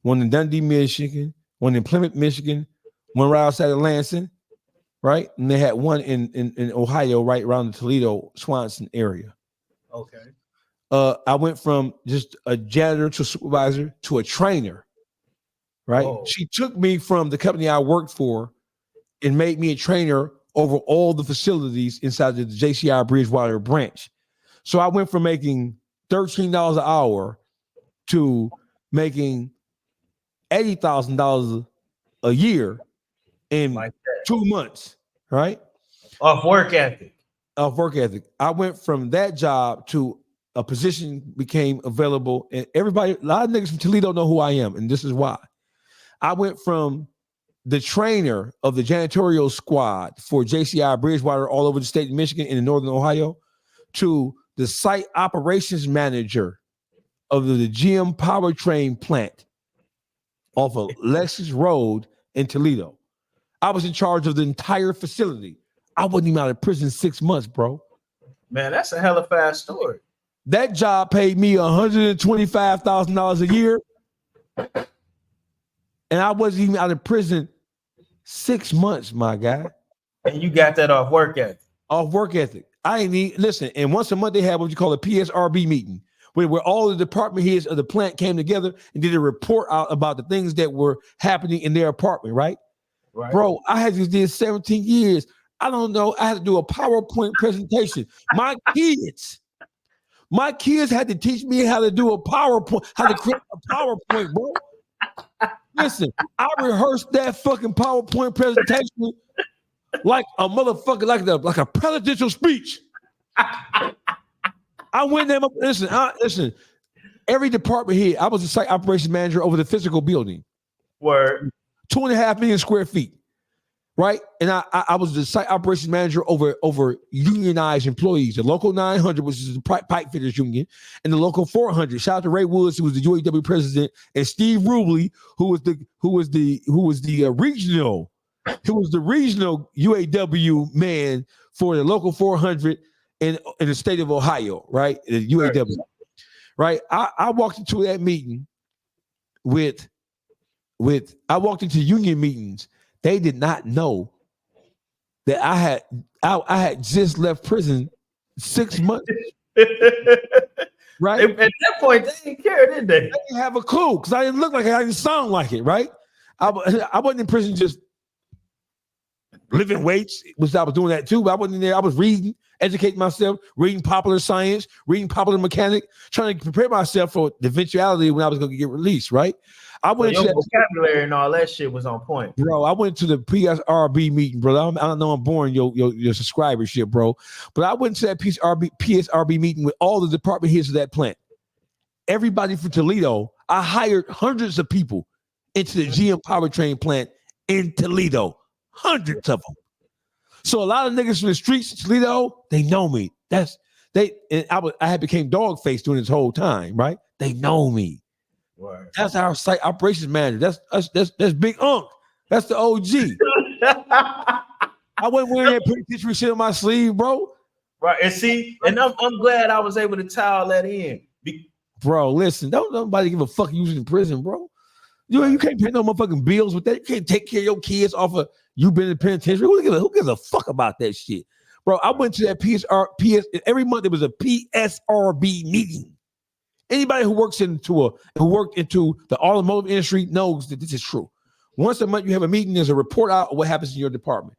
one in Dundee, Michigan, one in Plymouth, Michigan, one right outside of Lansing, right? And they had one in Ohio, right around the Toledo, Swanson area. Okay. I went from just a janitor to a supervisor to a trainer, right? Oh. She took me from the company I worked for and made me a trainer over all the facilities inside the JCI Bridgewater branch. So I went from making $13 an hour to making $80,000 a year in 2 months, right? Off work ethic. I went from that job to a position became available, and a lot of niggas from Toledo know who I am, and this is why. I went from the trainer of the janitorial squad for JCI Bridgewater all over the state of Michigan and in Northern Ohio to the site operations manager of the GM powertrain plant off of Lexus Road in Toledo. I was in charge of the entire facility. I wasn't even out of prison 6 months, bro. Man, that's a hella fast story. That job paid me $125,000 a year. And I wasn't even out of prison 6 months, my guy. And you got that off work ethic. Off work ethic. I ain't need listen. And once a month they had what you call a PSRB meeting, where all the department heads of the plant came together and did a report out about the things that were happening in their apartment, right? Bro, I had to do 17 years. I don't know. I had to do a PowerPoint presentation. My kids had to teach me how to do a PowerPoint, how to create a PowerPoint, bro. Listen, I rehearsed that fucking PowerPoint presentation like a motherfucker, like a presidential speech. I went there. Listen. Every department here, I was the site operations manager over the physical building. Word. 2.5 million square feet. right? And I was the site operations manager over unionized employees. The local 900, which is the pipe fitters union, and the local 400. Shout out to Ray Woods, who was the UAW president, and Steve Rubley, who was the regional UAW man for the local 400 in the state of Ohio, right? The UAW, right? I walked into that meeting I walked into union meetings. They did not know that I had just left prison 6 months. Right? At that point, they didn't care, did they? They didn't have a clue because I didn't look like it. I didn't sound like it, right? I wasn't in prison just living weights, which I was doing that too, but I wasn't there. I was reading, educating myself, reading popular science, reading popular mechanic, trying to prepare myself for the eventuality when I was going to get released, right? I went to your vocabulary and all that shit was on point, bro. I went to the PSRB meeting, bro. I know I'm boring your subscribership, bro, but I went to that PSRB meeting with all the department heads of that plant. Everybody from Toledo. I hired hundreds of people into the GM powertrain plant in Toledo, hundreds of them. So a lot of niggas from the streets of Toledo, they know me. I had became Dawgface during this whole time, right? They know me. Right. That's our site operations manager. That's Big Unk. That's the OG. I wasn't wearing that penitentiary shit on my sleeve, bro. Right, and see, and I'm glad I was able to tie all that in. Bro, listen, don't nobody give a fuck you was in prison, bro. You can't pay no motherfucking bills with that. You can't take care of your kids off of you been in the penitentiary. Who gives a fuck about that shit, bro? I went to that every month. There was a PSRB meeting. Anybody who worked into the automotive industry knows that this is true. Once a month, you have a meeting. There's a report out of what happens in your department,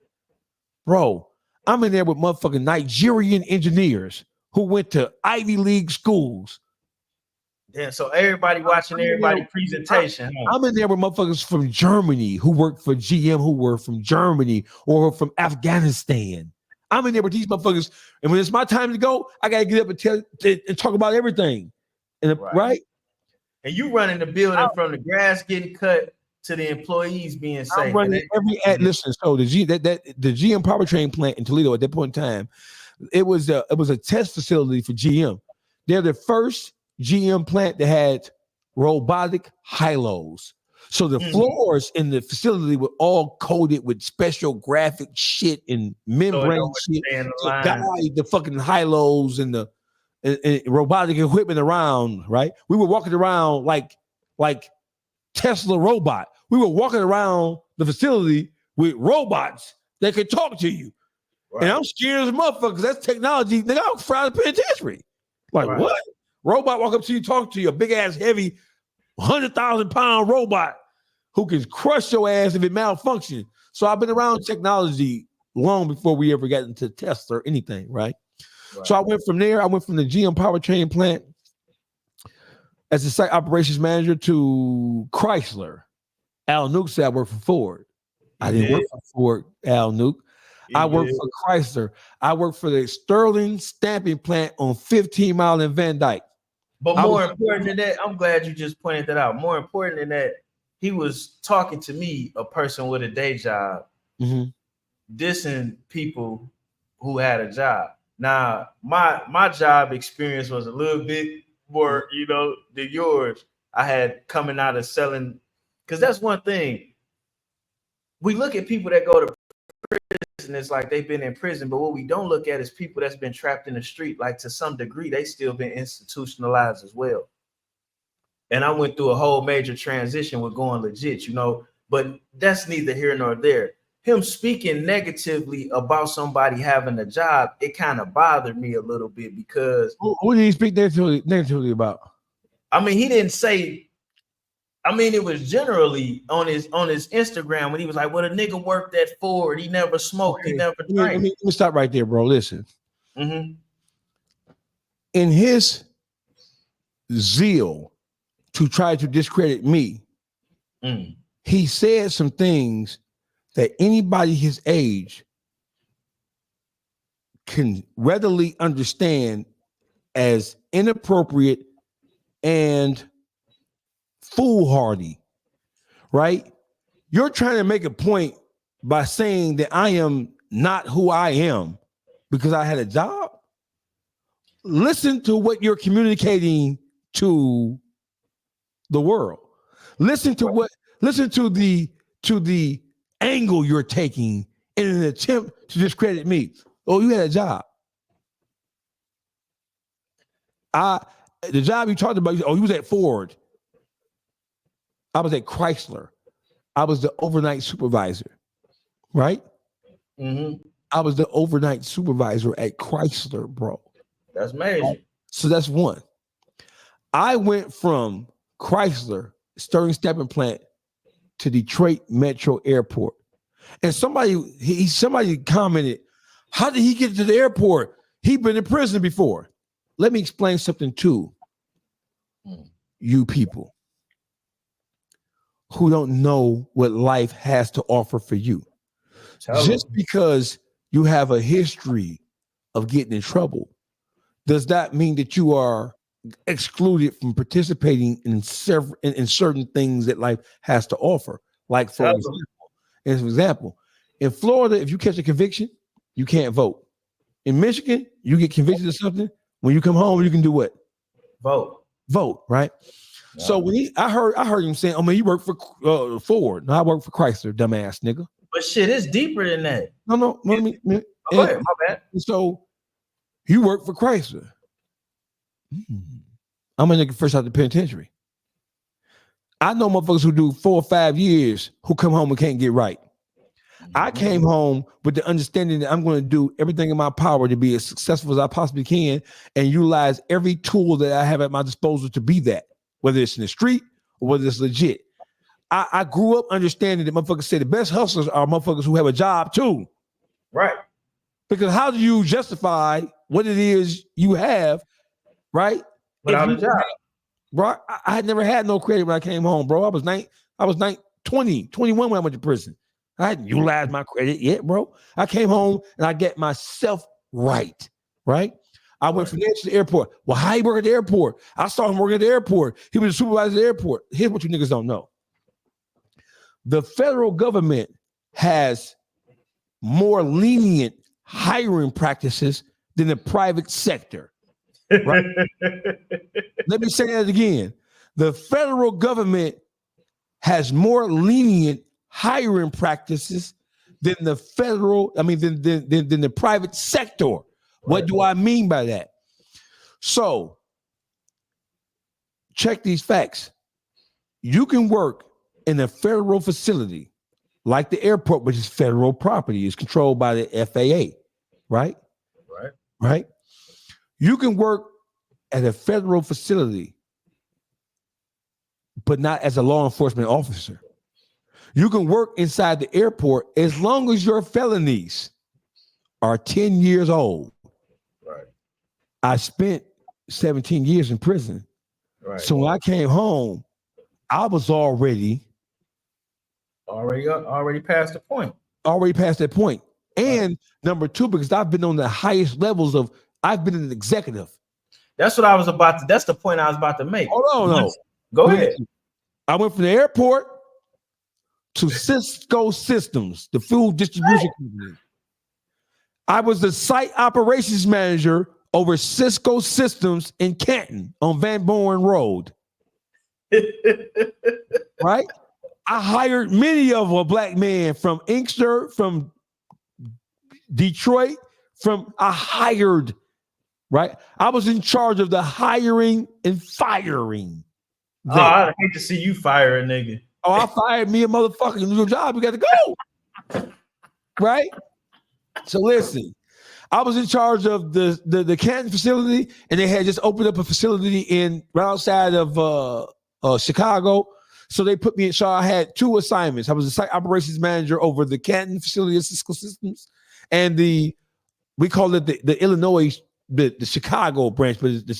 bro. I'm in there with motherfucking Nigerian engineers who went to Ivy League schools. Yeah, so everybody watching everybody presentation. I'm in there with motherfuckers from Germany who work for GM, who were from Germany or from Afghanistan. I'm in there with these motherfuckers, and when it's my time to go, I gotta get up and talk about everything. And right. And you running the building from the grass getting cut to the employees being safe. I'm running listen. So the GM powertrain plant in Toledo at that point in time, it was a test facility for GM. They're the first GM plant that had robotic high-lows. So the floors in the facility were all coated with special graphic shit and membrane shit to guide the fucking high-lows and the robotic equipment around, right? We were walking around like Tesla robot. We were walking around the facility with robots that could talk to you. Right. And I'm scared as a motherfucker because that's technology. Nigga, I'm fried of penitentiary. Like, what? Robot walk up to you, talk to you, a big ass, heavy, 100,000-pound robot who can crush your ass if it malfunctions. So I've been around technology long before we ever got into Tesla or anything, right? So I went from there. I went from the GM powertrain plant as a site operations manager to Chrysler. Al Nuke said I worked for Ford. I didn't work for Ford, Al Nuke. I worked for Chrysler. I worked for the Sterling stamping plant on 15 Mile in Van Dyke. But more important than that, I'm glad you just pointed that out. More important than that, he was talking to me, a person with a day job, dissing people who had a job. Now, my job experience was a little bit more, than yours. I had coming out of selling, because that's one thing. We look at people that go to prison, it's like they've been in prison, but what we don't look at is people that's been trapped in the street. Like to some degree, they still been institutionalized as well. And I went through a whole major transition with going legit, but that's neither here nor there. Him speaking negatively about somebody having a job, it kind of bothered me a little bit because what did he speak negatively about? I mean, he didn't say. I mean, it was generally on his Instagram when he was like, "Well, the nigga worked at Ford. He never smoked. He never drank." Let me stop right there, bro. Listen. In his zeal to try to discredit me, he said some things that anybody his age can readily understand as inappropriate and foolhardy, right? You're trying to make a point by saying that I am not who I am because I had a job. Listen to what you're communicating to the world. Listen to the angle you're taking in an attempt to discredit me. Oh, you had a job. The job you talked about, you was at Ford. I was at Chrysler. I was the overnight supervisor, right? Mm-hmm. I was the overnight supervisor at Chrysler, bro. That's major. So that's one. I went from Chrysler, Sterling Stepping Plant, to Detroit Metro Airport. And somebody commented, how did he get to the airport? He'd been in prison before. Let me explain something to you people who don't know what life has to offer for you. Just because you have a history of getting in trouble does that mean that you are excluded from participating in certain things that life has to offer. Like for example, in Florida, if you catch a conviction, you can't vote. In Michigan, you get convicted of something. When you come home, you can do what? Vote, right? No. So when I heard him saying, "Oh man, you work for Ford." No, I work for Chrysler, dumbass nigga. But shit, it's deeper than that. No. Go ahead, my bad. So you work for Chrysler. I'm a nigga fresh out the penitentiary. I know motherfuckers who do 4 or 5 years who come home and can't get right. I came home with the understanding that I'm going to do everything in my power to be as successful as I possibly can and utilize every tool that I have at my disposal to be that, whether it's in the street or whether it's legit. I grew up understanding that motherfuckers say the best hustlers are motherfuckers who have a job too. Right. Because how do you justify what it is you have, right? Without a job. Bro, I had never had no credit when I came home, bro. I was 21 when I went to prison. I hadn't utilized my credit yet, bro. I came home and I get myself right? I went from there to the airport. Well, how he work at the airport? I saw him working at the airport. He was a supervisor at the airport. Here's what you niggas don't know. The federal government has more lenient hiring practices than the private sector. Right? Let me say that again. The federal government has more lenient hiring practices than the than the private sector. What do I mean by that? So check these facts. You can work in a federal facility like the airport, which is federal property, is controlled by the FAA, right? Right. You can work at a federal facility, but not as a law enforcement officer. You can work inside the airport as long as your felonies are 10 years old. Right. I spent 17 years in prison. Right. So when I came home, I was already past the point. Already past that point. And number two, because I've been on the highest levels I've been an executive. That's the point I was about to make. Hold on. Go ahead. I went from the airport to Cisco Systems, the food distribution company. I was the site operations manager over Cisco Systems in Canton on Van Born Road. Right? I hired many of a black man from Inkster, from Detroit, right? I was in charge of the hiring and firing. I'd hate to see you fire a nigga. Oh, I fired me a motherfucking new job. We got to go. Right? So listen, I was in charge of the Canton facility, and they had just opened up a facility right outside of Chicago. So they put me in charge. I had 2 assignments. I was the site operations manager over the Canton facility of Cisco Systems, and we call it the Illinois, the Chicago branch, but the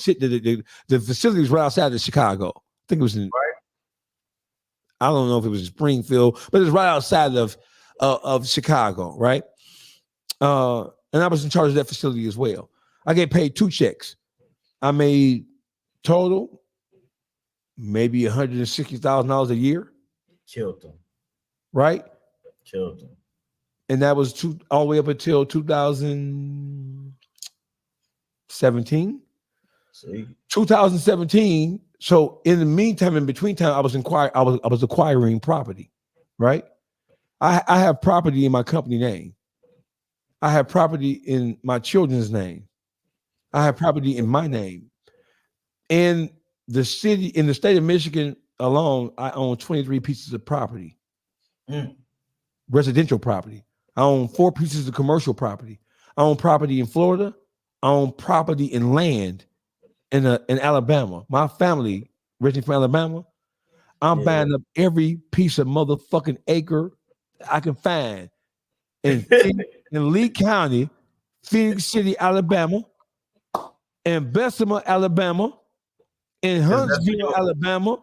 facility was right outside of Chicago. I think it was in. I don't know if it was in Springfield, but it was right outside of Chicago, right? And I was in charge of that facility as well. I get paid 2 checks. I made total maybe $160,000 a year. Killed them. Right? Killed them. and that was all the way up until 2017. See? 2017. So in the meantime, in between time, I was acquiring property, right? I have property in my company name. I have property in my children's name. I have property in my name. In the state of Michigan alone, I own 23 pieces of property, residential property. I own 4 pieces of commercial property. I own property in Florida. I own property in land in Alabama. My family, originally from Alabama, I'm buying up every piece of motherfucking acre I can find in Lee County, Phoenix City, Alabama, in Bessemer, Alabama, in Huntsville, Alabama,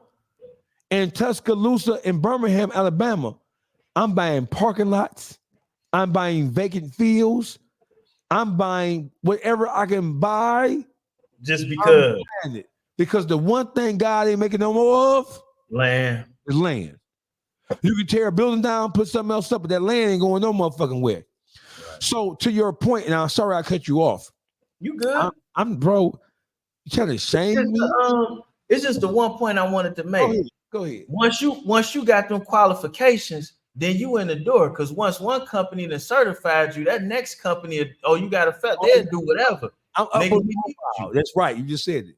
in Tuscaloosa, in Birmingham, Alabama. I'm buying parking lots. I'm buying vacant fields. I'm buying whatever I can buy. Just because. Because the one thing God ain't making no more of is land. You can tear a building down, put something else up, but that land ain't going no motherfucking where. Right. So to your point, and I'm sorry I cut you off. You good? I'm bro. You trying to shame me? It's just the one point I wanted to make. Go ahead. Once you got them qualifications, then you in the door. Because once one company that certified you, that next company, you got a they'll do whatever. That's right. You just said it.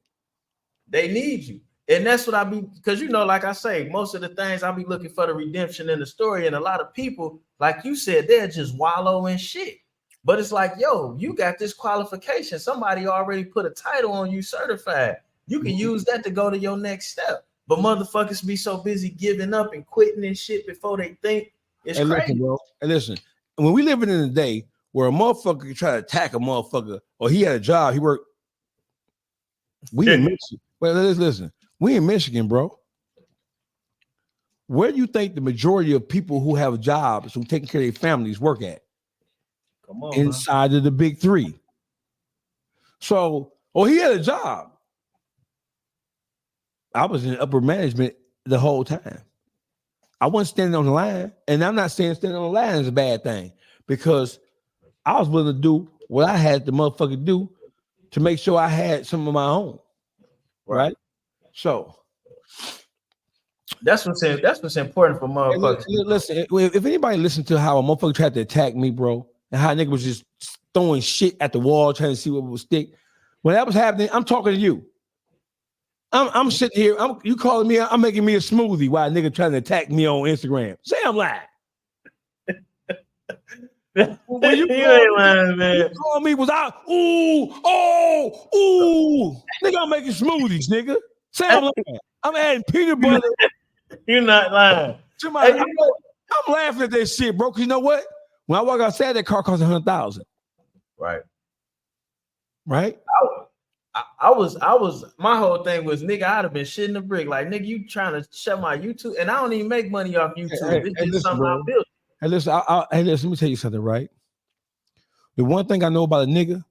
They need you. And that's what I be, because like I say, most of the things I be looking for the redemption in the story. And a lot of people, like you said, they're just wallow in shit. But it's like, yo, you got this qualification. Somebody already put a title on you, certified. You can use that to go to your next step. But motherfuckers be so busy giving up and quitting and shit before they think it's crazy. Listen, bro. And listen, when we living in a day where a motherfucker can try to attack a motherfucker, or he had a job, he worked. We in Michigan. Well, listen. We in Michigan, bro. Where do you think the majority of people who have jobs, who taking care of their families, work at? Come on, inside of the big 3. So, he had a job. I was in upper management the whole time. I wasn't standing on the line, and I'm not saying standing on the line is a bad thing, because I was willing to do what I had to motherfucker do to make sure I had some of my own. Right? So that's what's important for motherfuckers. Listen, if anybody listened to how a motherfucker tried to attack me, bro, and how a nigga was just throwing shit at the wall trying to see what would stick, when that was happening, I'm talking to you. I'm sitting here. You calling me? I'm making me a smoothie while a nigga trying to attack me on Instagram. Say I'm lying. When you ain't lying, man. You call me was out. Ooh, nigga, I'm making smoothies, nigga. Say I'm lying. I'm adding peanut butter. You're not lying. I'm laughing at this shit, bro. Cause you know what? When I walk outside, that car costs $100,000. Right. I was my whole thing was, nigga, I'd have been shitting the brick. Like, nigga, you trying to shut my YouTube, and I don't even make money off YouTube. It's just something I built. Hey, listen, let me tell you something, right? The one thing I know about a nigga,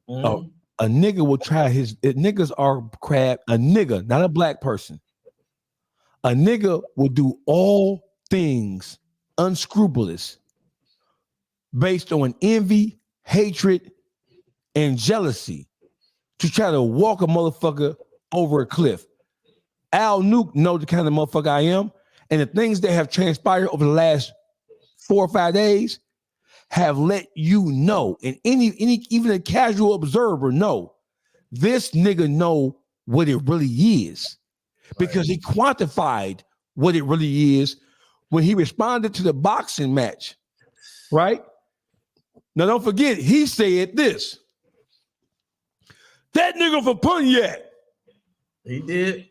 a nigga will try niggas are crab, a nigga, not a black person. A nigga will do all things unscrupulous based on envy, hatred, and jealousy to try to walk a motherfucker over a cliff. Al Nuke knows the kind of motherfucker I am, and the things that have transpired over the last 4 or 5 days have let you know, and even a casual observer know, this nigga know what it really is, because he quantified what it really is when he responded to the boxing match, right? Now don't forget, he said this. That nigga for Pontiac. He did.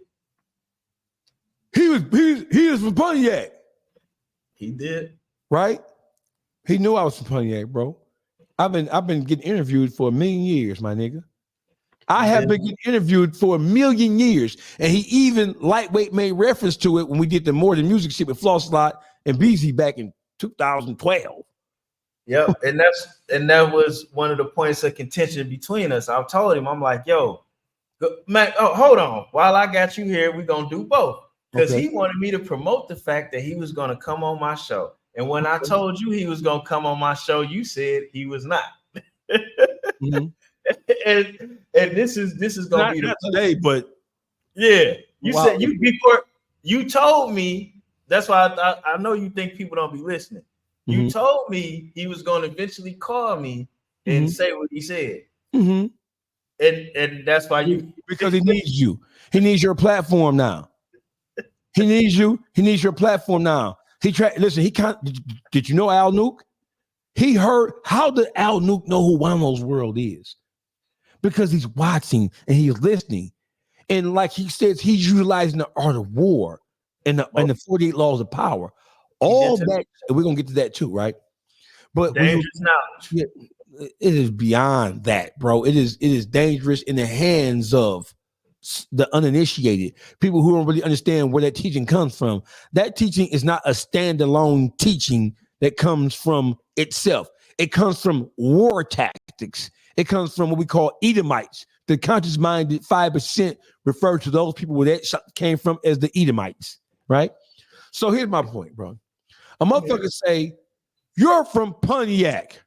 He was from Pontiac. He did. Right? He knew I was from Pontiac, bro. I've been getting interviewed for 1 million years, my nigga. I have been getting interviewed for 1 million years, and he even lightweight made reference to it when we did the More Than Music shit with Flosslot and BZ back in 2012. Yep, and that was one of the points of contention between us. I told him, I'm like, yo, man, hold on. While I got you here, we're gonna do both. Because he wanted me to promote the fact that he was gonna come on my show. And when I told you he was gonna come on my show, you said he was not. Mm-hmm. and this is gonna be the not today, but yeah. You wow. said you before you told me. That's why I know you think people don't be listening. You Mm-hmm. told me he was going to eventually call me and Mm-hmm. say what he said, Mm-hmm. and that's why you because he needs you. He needs your platform now. He needs you. He needs your platform now. Listen. He can't. Did you know Al Nuke? He heard. How did Al Nuke know who Juan-o's world is? Because he's watching and he's listening, and like he says, he's utilizing the art of war and the 48 laws of power. All that, and we're gonna get to that too, right? But dangerous knowledge. It is beyond that, bro. It is dangerous in the hands of the uninitiated, people who don't really understand where that teaching comes from. That teaching is not a standalone teaching that comes from itself. It comes from war tactics. It comes from what we call Edomites. The conscious-minded 5% refer to those people where that came from as the Edomites, right? So here's my point, bro. A motherfucker say, you're from Pontiac.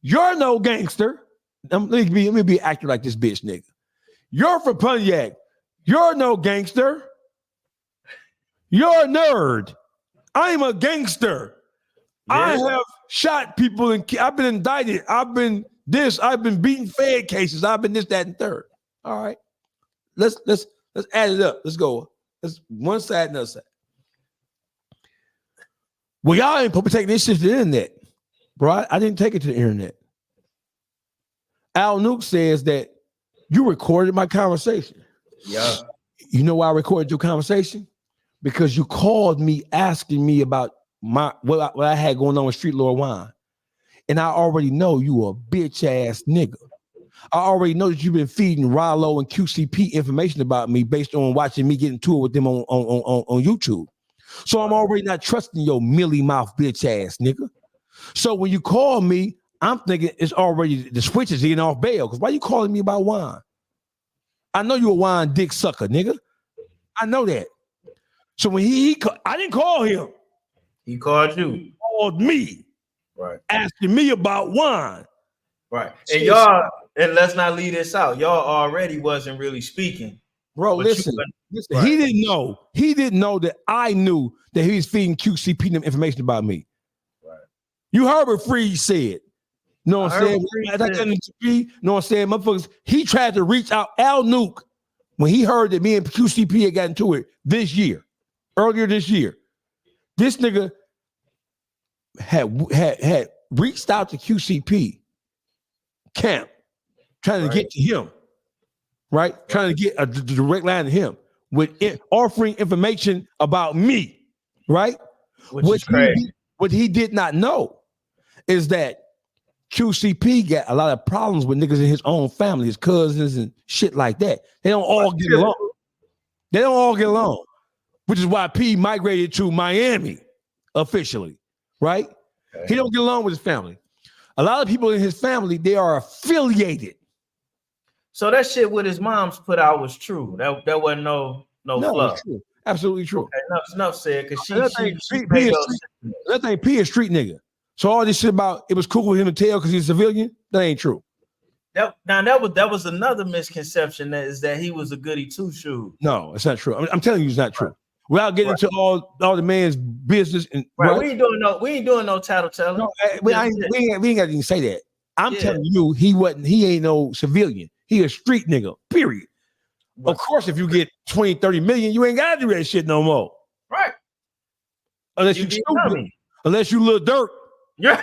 You're no gangster. Let me be acting like this bitch, nigga. You're from Pontiac. You're no gangster. You're a nerd. I'm a gangster. Yeah. I have shot people and I've been indicted. I've been this. I've been beating Fed cases. I've been this, that, and third. All right. Let's add it up. Let's go. Let's one side, another side. Well, y'all ain't supposed to take this shit to the internet, bro. I didn't take it to the internet. Al Nuke says that you recorded my conversation. Yeah. You know why I recorded your conversation? Because you called me asking me about what I had going on with Street Lord Juan. And I already know you a bitch ass nigga. I already know that you've been feeding Rollo and QCP information about me based on watching me get into it with them on YouTube. So I'm already not trusting your mealy mouth bitch ass nigga. So when you call me, I'm thinking it's already the switch is getting off bail. Because why you calling me about Juan? I know you a Juan dick sucker, nigga. I know that. So when I didn't call him. He called you. He called me. Right. Asking me about Juan. Right. And y'all, and let's not leave this out. Y'all already wasn't really speaking. Bro, listen. Right. He didn't know. He didn't know that I knew that he was feeding QCP them information about me. Right. You heard what Freeze said. Know what I'm saying? Know what I'm saying? Motherfuckers, he tried to reach out Al Nuke when he heard that me and QCP had gotten into it earlier this year. This nigga had reached out to QCP camp, trying to get to him, right? Trying to get a direct line to him with offering information about me, right? Which is crazy. What he did not know is that QCP got a lot of problems with niggas in his own family, his cousins and shit like that. They don't all get along. They don't all get along, which is why P migrated to Miami officially, right? Okay. He don't get along with his family. A lot of people in his family, they are affiliated. So that shit with his mom's put out was true. That wasn't no fluff. True. Absolutely true. Okay, enough said, because she that thing P is street nigga. So all this shit about it was cool with him to tell because he's a civilian, that ain't true. That was another misconception that he was a goody two shoes. No, it's not true. I'm telling you, it's not true. Without getting into all the man's business and right. We ain't doing no tattletale. No, we ain't got to even say that. I'm telling you, he ain't no civilian. He a street nigga, period. Right. Of course, if you get 20, 30 million, you ain't gotta do that shit no more. Right. Unless you stupid. Unless you little dirt. Yeah.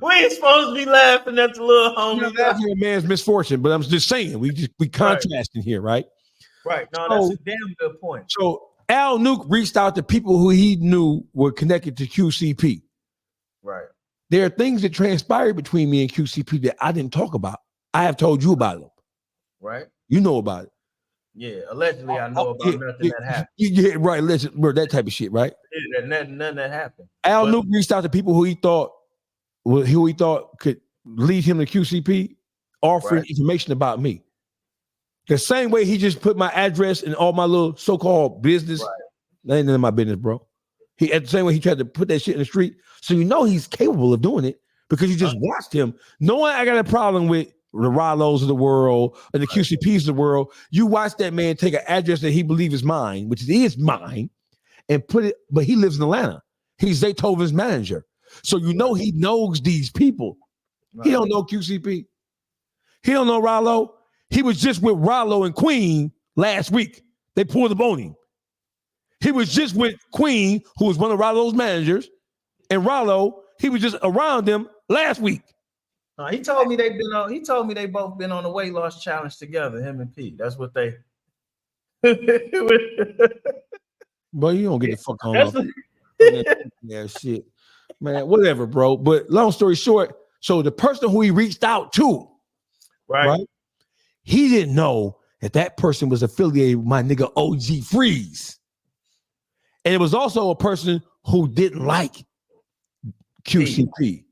We ain't supposed to be laughing at the little homie. That's a man's misfortune, but I'm just saying we contrasting here, right? Right. No, that's a damn good point. So Al Nuke reached out to people who he knew were connected to QCP. Right. There are things that transpired between me and QCP that I didn't talk about. I have told you about them. Right. You know about it. Yeah. Allegedly, I know about nothing that happened. Yeah, right. Listen, bro, that type of shit, right? Yeah, nothing that happened. Al Nuke reached out to people who he thought could lead him to QCP, offering information about me. The same way he just put my address and all my little so-called business. Right. That ain't none of my business, bro. He at the same way he tried to put that shit in the street. So you know he's capable of doing it because you just watched him. Knowing I got a problem with the Rollos of the world and the QCPs of the world, you watch that man take an address that he believes is mine, which is mine, and put it, but he lives in Atlanta. He's Zaytoven's manager. So you know he knows these people. Right. He don't know QCP. He don't know Rollo. He was just with Rollo and Queen last week. They pulled up on him. He was just with Queen, who was one of Rollo's managers, and Rollo, he was just around them last week. He told me they've been on. He told me they both been on the weight loss challenge together. Him and Pete. That's what they. Bro, you don't get the fuck on. Yeah, shit, man. Whatever, bro. But long story short, so the person who he reached out to, right? He didn't know that person was affiliated with my nigga OG Freeze, and it was also a person who didn't like QCP.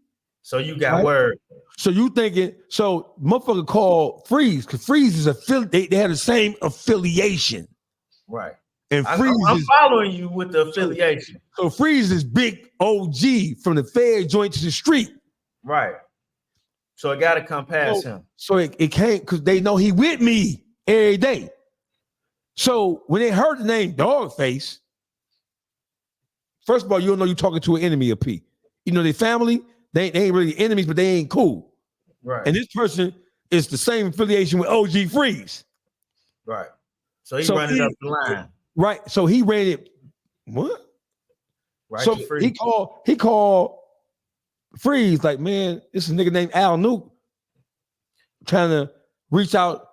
So you got word. So you thinking, so motherfucker called Freeze, because Freeze is they have the same affiliation. Right. And I'm following you with the affiliation. So Freeze is big OG from the fair joint to the street. Right. So it got to come past him. So it can't, because they know he with me every day. So when they heard the name Dawgface, first of all, you don't know you're talking to an enemy of P. You know, their family, they ain't really enemies, but they ain't cool. Right. And this person is the same affiliation with OG Freeze. Right. So he ran it up the line. Right. So he ran it. What? Right. So he called Freeze like, man, this is a nigga named Al Nuke trying to reach out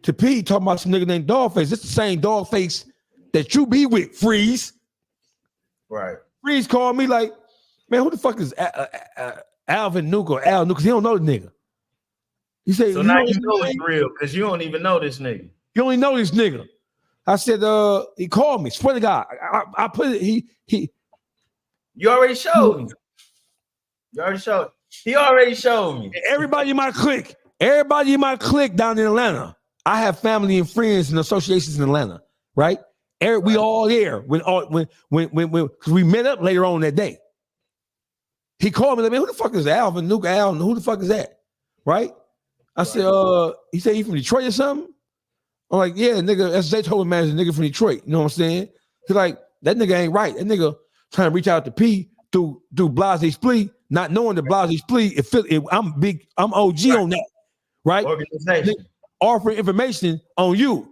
to P, talking about some nigga named Dawgface. It's the same Dawgface that you be with, Freeze. Right. Freeze called me like, man, who the fuck is Alvin Nuke or Al Nuke? Because he don't know the nigga. He said, so now you know it's real because you don't even know this nigga. You only know this nigga. I said, he called me. Swear to God. I put it, he. You already showed me. You already showed. He already showed me. Everybody in my clique down in Atlanta. I have family and friends and associations in Atlanta, right? We all there when because we met up later on that day. He called me like, man, who the fuck is Alvin Nuke? Al, who the fuck is that? Right? I said, he said, he from Detroit or something? I'm like, yeah, nigga, that's Zaytoven manager, nigga from Detroit. You know what I'm saying? He's like, that nigga ain't right. That nigga trying to reach out to P through Blase Splee, not knowing that Blase Splee, I'm OG on that, right? Organization. Offering information on you.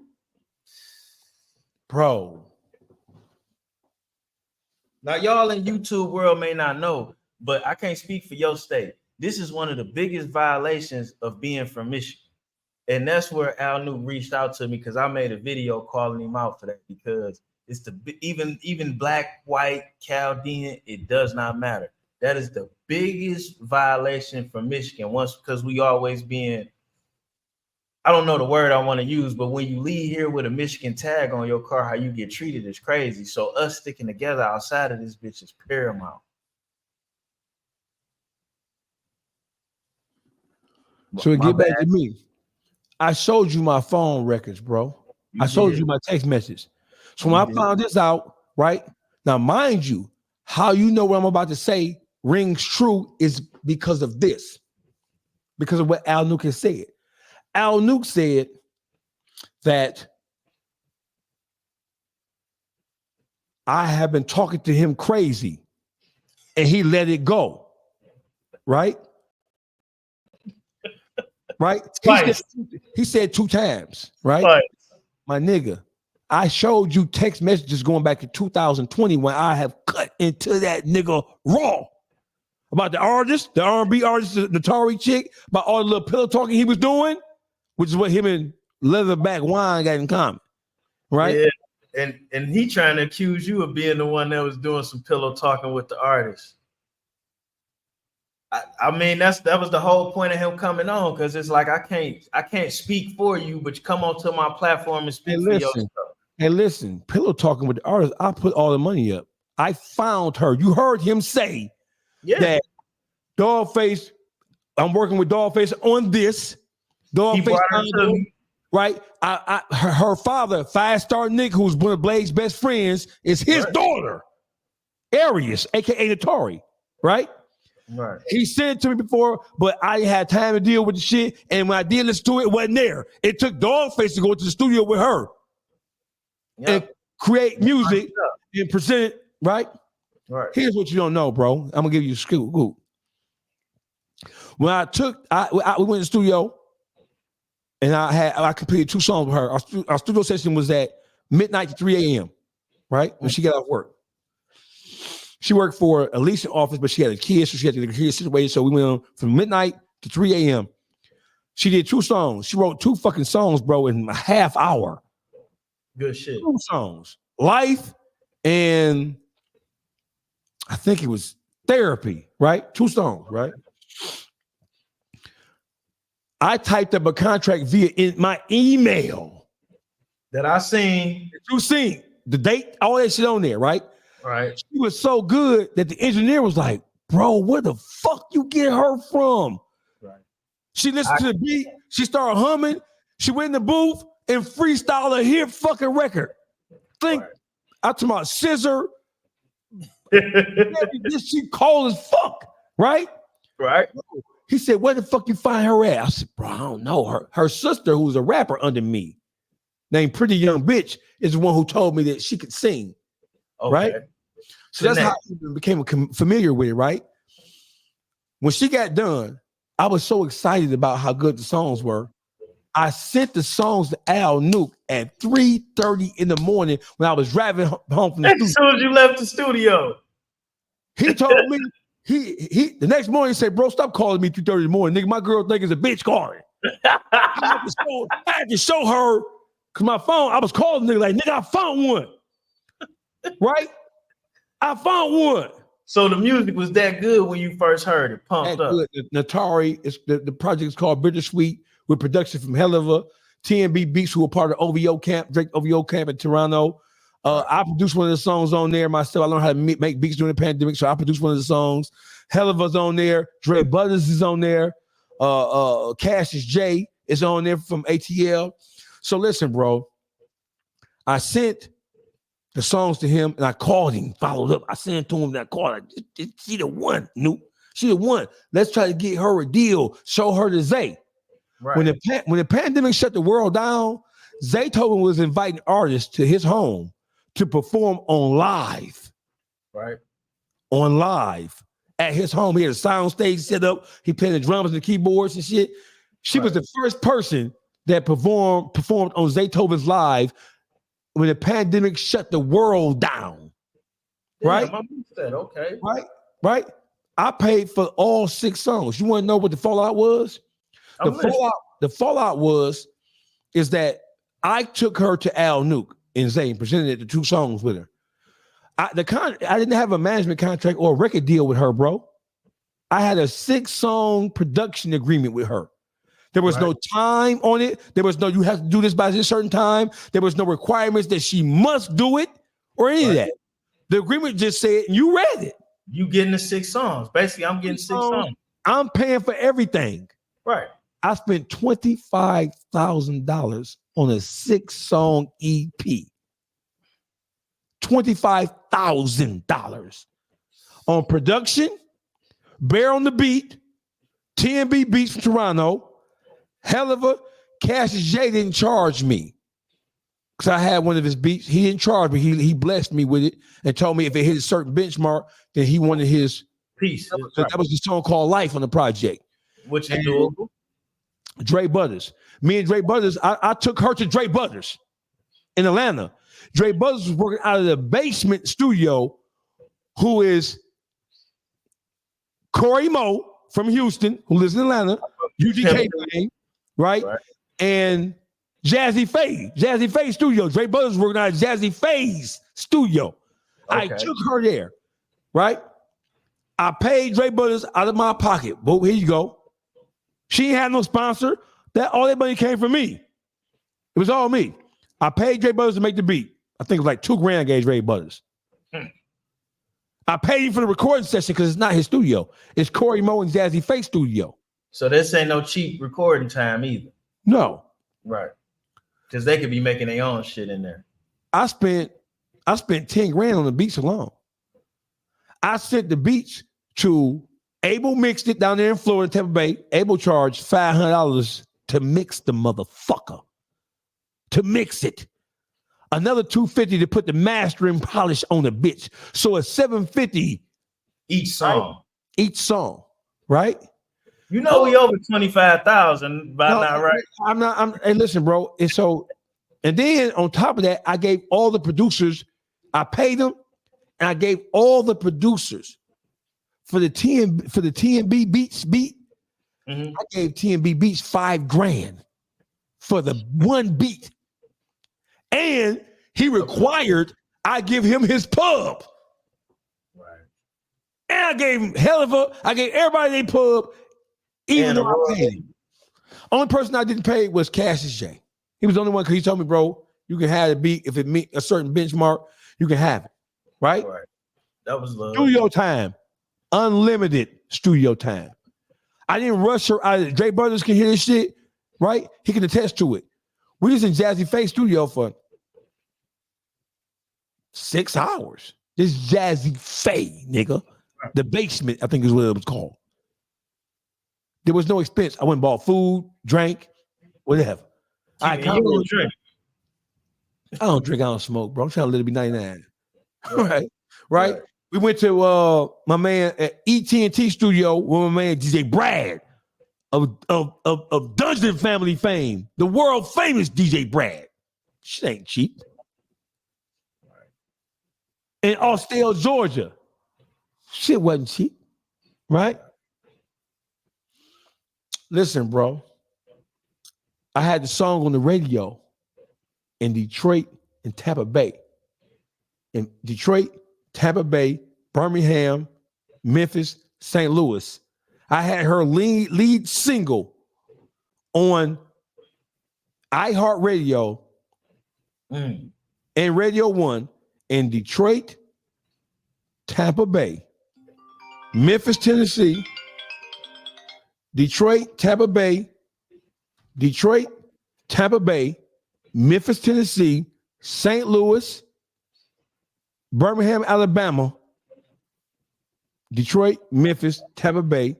Bro. Now, y'all in YouTube world may not know, but I can't speak for your state. This is one of the biggest violations of being from Michigan. And that's where Al Nuke reached out to me because I made a video calling him out for that because it's even black, white, Chaldean, it does not matter. That is the biggest violation for Michigan once because we always being, I don't know the word I want to use, but when you leave here with a Michigan tag on your car, how you get treated is crazy. So us sticking together outside of this bitch is paramount. So we get back to me. I showed you my phone records, bro. I showed you my text message. So when I found this out, right? Now, mind you, how you know what I'm about to say rings true is because of this. Because of what Al Nuke has said. Al Nuke said that I have been talking to him crazy and he let it go. Right? Right? He said 2 times, right? My nigga, I showed you text messages going back to 2020 when I have cut into that nigga raw about the artist, the R&B artist, the Natari chick, about all the little pillow talking he was doing, which is what him and Leatherback Wine got in common, right? Yeah, and he trying to accuse you of being the one that was doing some pillow talking with the artist. I mean, that was the whole point of him coming on because it's like I can't speak for you, but you come onto my platform and speak for yourself. Hey, listen, pillow talking with the artist, I put all the money up. I found her. You heard him say that Dawgface, I'm working with Dawgface on this. Dawgface, right? Her father, 5-star Nick, who's one of Blade's best friends, is his daughter. Arius, aka Notori, right? Right. He sent it to me before, but I didn't have time to deal with the shit. And when I did listen to it, it wasn't there. It took Dawgface to go to the studio with her and create music and present it, right? Right. Here's what you don't know, bro. I'm gonna give you a scoop. When I we went to the studio and I completed 2 songs with her. Our studio session was at midnight to 3 a.m., right? When she got off work. She worked for Alicia's office, but she had a kid, so she had to get a kid situated. So we went on from midnight to 3 a.m. She did 2 songs. She wrote 2 fucking songs, bro, in a half hour. Good shit. 2 songs. Life and I think it was Therapy, right? 2 songs, right? I typed up a contract via in my email. That I seen. You seen the date, all that shit on there, right? Right. She was so good that the engineer was like, bro, where the fuck you get her from? Right. She listened to the beat. She started humming. She went in the booth and freestyled a hit fucking record. Think I'm talking about Scissor. This shit cold as fuck, right? Right. He said, where the fuck you find her at? I said, bro, I don't know. Her sister, who's a rapper under me, named Pretty Young Bitch, is the one who told me that she could sing. Okay. Right? So that's how I became familiar with it, right? When she got done, I was so excited about how good the songs were. I sent the songs to Al Nuke at 3:30 in the morning when I was driving home from the studio. As soon as you left the studio. He told me, he the next morning he said, bro, stop calling me 3:30 in the morning. Nigga, my girl think it's a bitch calling. I had to show her, because my phone, I was calling nigga like, nigga, I found one. Right? I found one. So the music was that good when you first heard it, pumped up. Natari, the project is called Bittersweet with production from Helliver, TNB Beats, who were part of OVO camp, Drake OVO camp in Toronto. I produced one of the songs on there myself. I learned how to make beats during the pandemic, so I produced one of the songs. Helliver's on there. Dre Butters is on there. Cassius J is on there from ATL. So listen, bro. I sent the songs to him and I called him, followed up. I sent it to him and I called her. She the one, Nuke. She the one. Let's try to get her a deal. Show her to Zay. Right. When the pandemic shut the world down, Zaytoven was inviting artists to his home to perform on live. Right. On live at his home. He had a sound stage set up. He played the drums and the keyboards and shit. She was the first person that performed on Zaytoven's live when the pandemic shut the world down. Right? Okay. Right. I paid for all 6 songs. You want to know what the fallout was? The fallout is that I took her to Al Nuke and Zay presented the 2 songs with her. I didn't have a management contract or a record deal with her, bro. I had a 6-song production agreement with her. There was no time on it. There was no, you have to do this by this certain time. There was no requirements that she must do it or any of that. The agreement just said, you read it. You getting the 6 songs. Basically, I'm getting 6 songs. I'm paying for everything. Right. I spent $25,000 on a 6-song EP. $25,000 on production, Bear on the Beat, TNB Beats from Toronto, Helliver. Cassius J didn't charge me because I had one of his beats. He didn't charge me. He blessed me with it and told me if it hit a certain benchmark, then he wanted his piece. That was the song called Life on the project. Which is doable. Dre Butters. Me and Dre Butters, I took her to Dre Butters in Atlanta. Dre Butters was working out of the basement studio, who is Corey Mo from Houston, who lives in Atlanta, UGK name, right? And Jazzy Faye studio. Dre Butters working out of Jazzy Faye's studio. I took her there, right? I paid Dre Butters out of my pocket. But here you go. She ain't had no sponsor. All that money came from me. It was all me. I paid Dre Butters to make the beat. I think it was like $2,000 I gave Dre Butters. I paid him for the recording session because it's not his studio. It's Corey Mo and Jazzy Faye studio. So this ain't no cheap recording time either. No. Right. Because they could be making their own shit in there. I spent $10,000 on the beats alone. I sent the beats to Abel, mixed it down there in Florida, Tampa Bay. Abel charged $500 to mix the motherfucker. To mix it. Another $250 to put the mastering polish on the bitch. So it's $750 each song. Right? Each song, right? You know we over 25,000 by now, right? I'm not. Hey, listen, bro. And then on top of that, I gave all the producers. I paid them, and I gave all the producers for the TNB Beats beat. I gave TNB Beats $5,000 for the one beat. And he required I give him his pub. Right. And I gave him I gave everybody their pub, even though I paid him. Only person I didn't pay was Cassius J. He was the only one because he told me, bro, you can have the beat. If it meet a certain benchmark, you can have it. Right? Right. That was love. Studio time. Unlimited studio time. I didn't rush her. Dre Brothers can hear this shit, right? He can attest to it. We was in Jazzy Faye studio for 6 hours. This Jazzy Faye, nigga. The basement, I think is what it was called. There was no expense. I went and bought food, drank, whatever. I don't drink. I don't smoke, bro. I'm trying to let it be 99. Right? We went to my man at ET&T studio with my man DJ Brad of Dungeon Family fame, the world famous DJ Brad. Shit ain't cheap. In Austell, Georgia. Shit wasn't cheap, right? Listen, bro. I had the song on the radio in Detroit and Tampa Bay. In Detroit, Tampa Bay, Birmingham, Memphis, St. Louis. I had her lead single on iHeartRadio and Radio 1 in Detroit, Tampa Bay, Memphis, Tennessee, Detroit, Tampa Bay, Memphis, Tennessee, St. Louis, Birmingham, Alabama, Detroit, Memphis, Tampa Bay,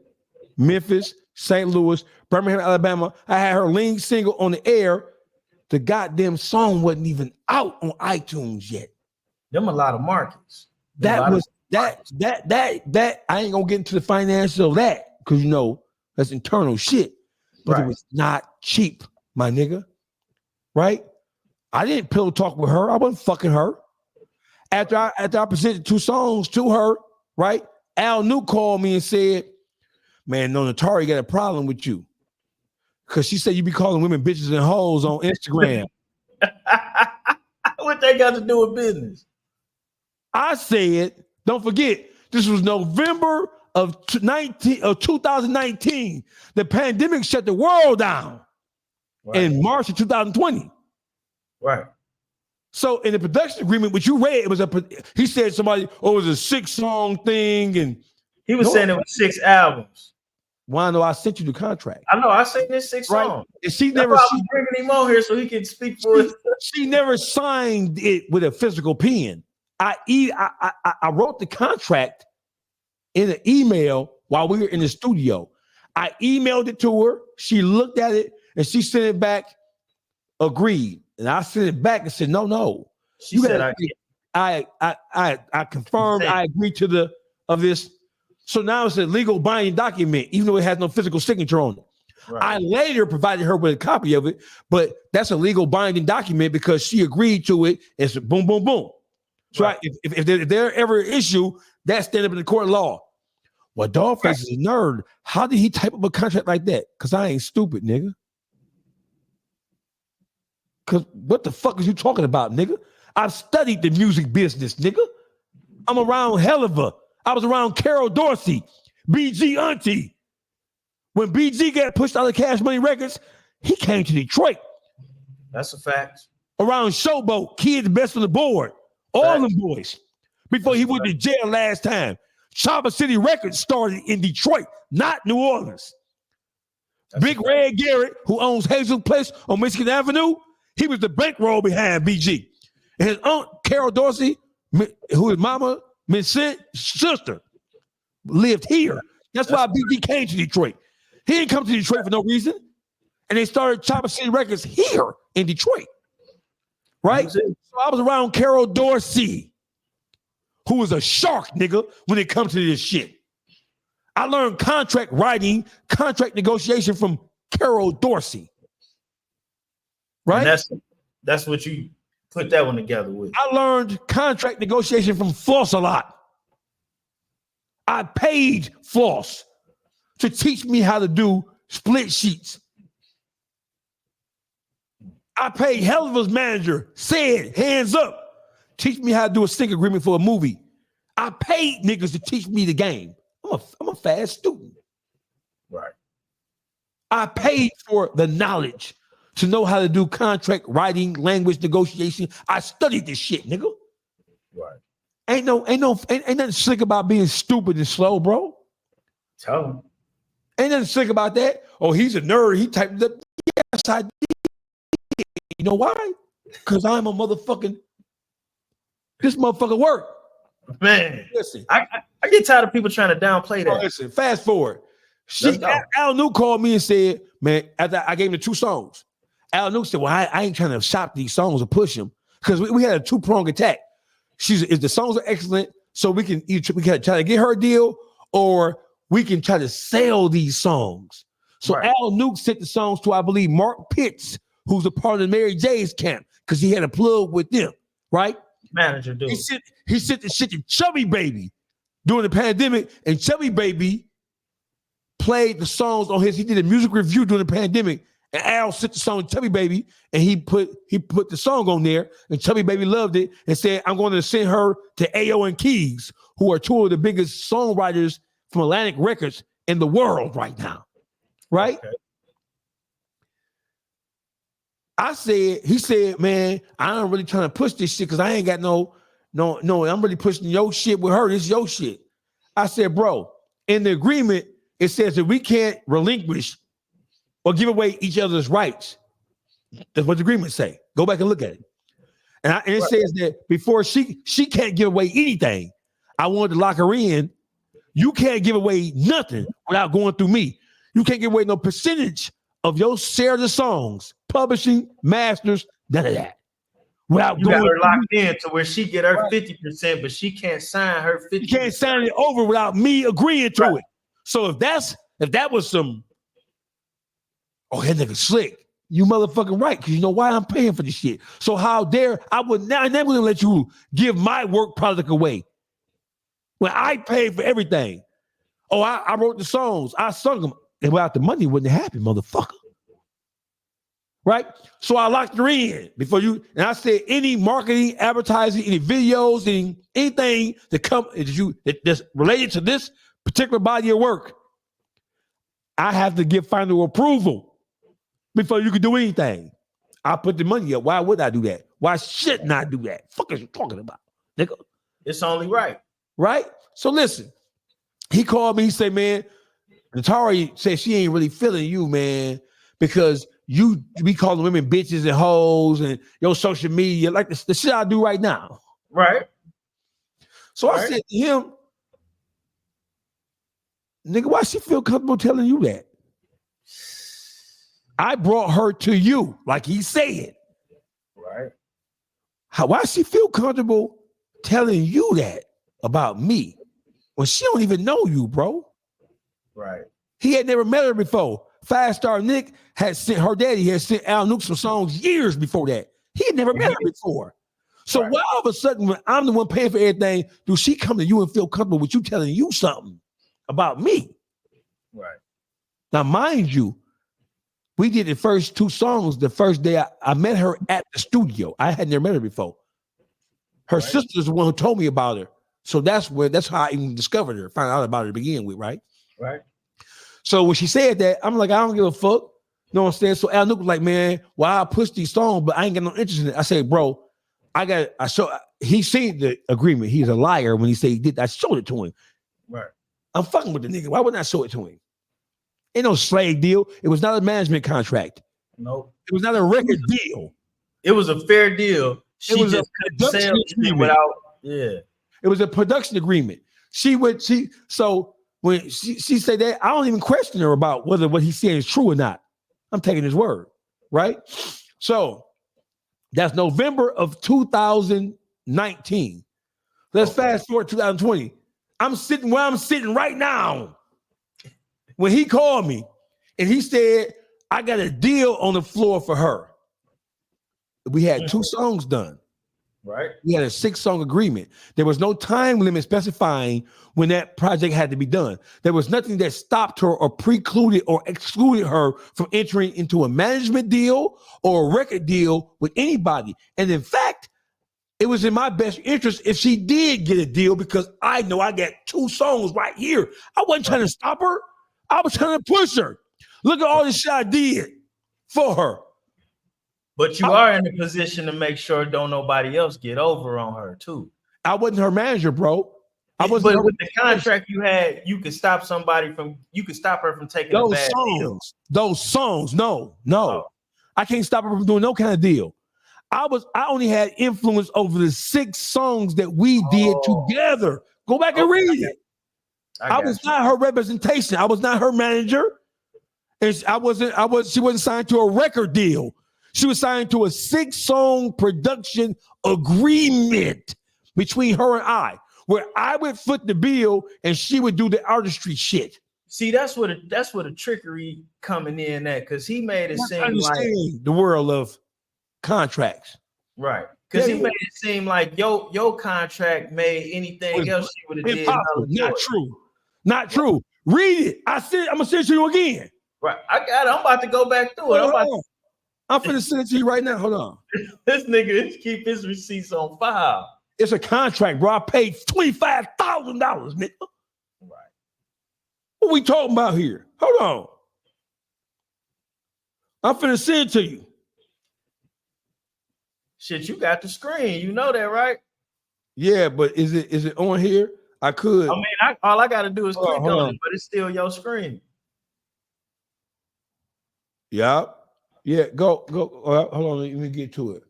Memphis, St. Louis, Birmingham, Alabama. I had her lead single on the air. The goddamn song wasn't even out on iTunes yet. Them a lot of markets. That I ain't gonna get into the finances of that because that's internal shit. But it was not cheap, my nigga. Right? I didn't pillow talk with her. I wasn't fucking her. After I presented 2 songs to her, right? Al New called me and said, man, no, Natari got a problem with you. Because she said you be calling women bitches and hoes on Instagram. What they got to do with business? I said, don't forget, this was November of 2019. The pandemic shut the world down in March of 2020. Right. So in the production agreement, which you read, he said somebody, it was a 6-song thing. And he was saying it was 6 albums. Juan-o, I sent you the contract. I know, I seen this 6 songs. And she bringing him on here so he can speak for us. She never signed it with a physical pen. I wrote the contract in an email while we were in the studio. I emailed it to her. She looked at it and she sent it back, agreed. And I sent it back and said, no. She said I confirmed I agreed to this. So now it's a legal binding document, even though it has no physical signature on it. Right. I later provided her with a copy of it, but that's a legal binding document because she agreed to it. It's boom, boom, boom. So if there ever an issue, that's stand up in the court of law. Well, Dawgface is a nerd. How did he type up a contract like that? Because I ain't stupid, nigga. Because what the fuck is you talking about, nigga? I've studied the music business, nigga. I'm around I was around Carol Dorsey, BG Auntie. When BG got pushed out of Cash Money Records, he came to Detroit. That's a fact. Around Showboat, Kid the Best on the Board. All them boys. Before he went to jail last time. Chopper City Records started in Detroit, not New Orleans. Big Red Garrett, who owns Hazel Place on Michigan Avenue, he was the bankroll behind BG. And his aunt, Carol Dorsey, who his mama Vincent's sister lived here. That's why BG came to Detroit. He didn't come to Detroit for no reason. And they started Chopper City Records here in Detroit. Right? So I was around Carol Dorsey, who was a shark, nigga, when it comes to this shit. I learned contract writing, contract negotiation from Carol Dorsey. Right? And that's what you put that one together with. I learned contract negotiation from Floss a lot. I paid Floss to teach me how to do split sheets. I paid Helva's manager, said, hands up, teach me how to do a sync agreement for a movie. I paid niggas to teach me the game. I'm a fast student. Right. I paid for the knowledge to know how to do contract writing, language negotiation. I studied this shit, nigga. Right. Ain't nothing slick about being stupid and slow, bro. Tell him. Ain't nothing slick about that. Oh, he's a nerd. He typed it up. Yes, I did. You know why? Because I'm a motherfucking. This motherfucker work. Man, listen. I get tired of people trying to downplay that. Listen, fast forward. Al Nuke called me and said, man, after I gave him the 2 songs, Al Nuke said, well, I ain't trying to shop these songs or push them because we had a 2-pronged attack. If the songs are excellent, so we can try to get her a deal or we can try to sell these songs. So right. Al Nuke sent the songs to, I believe, Mark Pitts, who's a part of the Mary J's camp because he had a plug with them, right? Manager, dude. He sent the shit to Chubby Baby during the pandemic, and Chubby Baby played the songs on he did a music review during the pandemic, and Al sent the song to Chubby Baby, and he put the song on there, and Chubby Baby loved it and said, I'm going to send her to Ayo and Keys, who are 2 of the biggest songwriters from Atlantic Records in the world right now, right? Okay. He said, man, I'm really trying to push this shit because I ain't got no, I'm really pushing your shit with her. This is your shit. I said, bro, in the agreement, it says that we can't relinquish or give away each other's rights. That's what the agreement say. Go back and look at it. And it says that before she can't give away anything. I wanted to lock her in. You can't give away nothing without going through me. You can't give away no percentage of your share of the songs, publishing, masters, none of that. Without you got her locked in to where she get her 50%, but she can't sign her 50%. You can't sign it over without me agreeing to it. So if that was some, oh, that nigga slick, you motherfucking right, because you know why I'm paying for this shit. So how dare I never gonna let you give my work product away when I paid for everything. Oh, I wrote the songs, I sung them. And without the money, it wouldn't happen, motherfucker. Right? So I locked her in before you, and I said any marketing, advertising, any videos, anything that's related to this particular body of work, I have to give final approval before you can do anything. I put the money up. Why would I do that? Why shouldn't I do that? Fuck is you talking about, nigga? It's only right. Right? So listen, he called me, he said, man, Natari said she ain't really feeling you, man, because you be calling women bitches and hoes and your social media, like the shit I do right now. Right. So I said to him, nigga, why she feel comfortable telling you that? I brought her to you, like he said. Right. Why she feel comfortable telling you that about me when she don't even know you, bro? Right. He had never met her before. 5-Star Nick had sent her daddy had sent Al Nuke some songs years before that. He had never met her before. So why all of a sudden, when I'm the one paying for everything, do she come to you and feel comfortable with you telling you something about me? Right. Now, mind you, we did the first 2 songs the first day I met her at the studio. I had never met her before. Her sister's the one who told me about her. So that's how I even discovered her, found out about her to begin with, right? Right. So when she said that, I'm like, I don't give a fuck. You know what I'm saying? So Al Nuke was like, man, well, I push these songs, but I ain't got no interest in it. I said, bro, he seen the agreement. He's a liar when he said he did. I showed it to him. Right. I'm fucking with the nigga. Why wouldn't I show it to him? Ain't no slave deal. It was not a management contract. Nope. It was not a record deal. It was a fair deal. She just couldn't sell it without, It was a production agreement. So when she said that, I don't even question her about whether what he's saying is true or not. I'm taking his word, right? So that's November of 2019. Let's fast forward 2020. I'm sitting where I'm sitting right now. When he called me and he said, I got a deal on the floor for her. We had 2 songs done. Right. We had a 6-song agreement. There was no time limit specifying when that project had to be done. There was nothing that stopped her or precluded or excluded her from entering into a management deal or a record deal with anybody. And in fact, it was in my best interest if she did get a deal because I know I got 2 songs right here. I wasn't trying to stop her. I was trying to push her. Look at all this shit I did for her. But you are in a position to make sure don't nobody else get over on her too. I wasn't her manager, bro. But with the contract you had, you could stop her from taking a bad deal. Those songs, no. Oh. I can't stop her from doing no kind of deal. I only had influence over the 6 songs that we did together. Go back and read it. I was not her representation. I was not her manager. And she wasn't signed to a record deal. She was signed to a 6-song production agreement between her and I, where I would foot the bill and she would do the artistry shit. See, that's what the trickery coming in at, because he made it seem like the world of contracts. Right. Because he made it seem like your contract made anything else she would have did. Not true. Not true. Read it. I'm gonna send it to you again. Right. I got it. I'm about to go back through it. I'm finna send it to you right now. Hold on. This nigga keep his receipts on file. It's a contract, bro. I paid $25,000, nigga. Right. What we talking about here? Hold on. I'm finna send it to you. Shit, you got the screen. You know that, right? Yeah, but is it on here? I could. I mean, all I got to do is click on it, but it's still your screen. Yeah. Yeah, go. Hold on, let me get to it.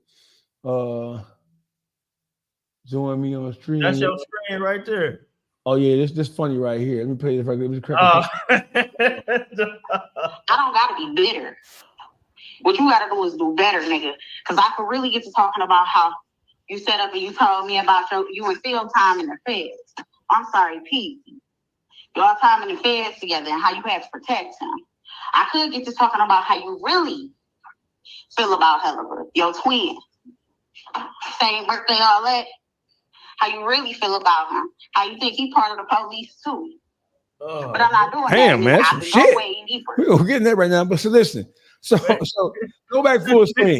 Join me on the stream. That's your screen right there. Oh yeah, this funny right here. Let me play this right here. I don't gotta be bitter. What you gotta do is do better, nigga. Cause I could really get to talking about how you set up and you told me about you and Phil time in the feds. I'm sorry, Pete. Y'all time in the feds together and how you had to protect him. I could get to talking about how you really feel about Hellebuck, your twin. Same birthday, all that. How you really feel about him. How you think he part of the police too. But I'm not doing that. Man, that's some shit. We're gonna get in that right now. But so listen. So go back full screen.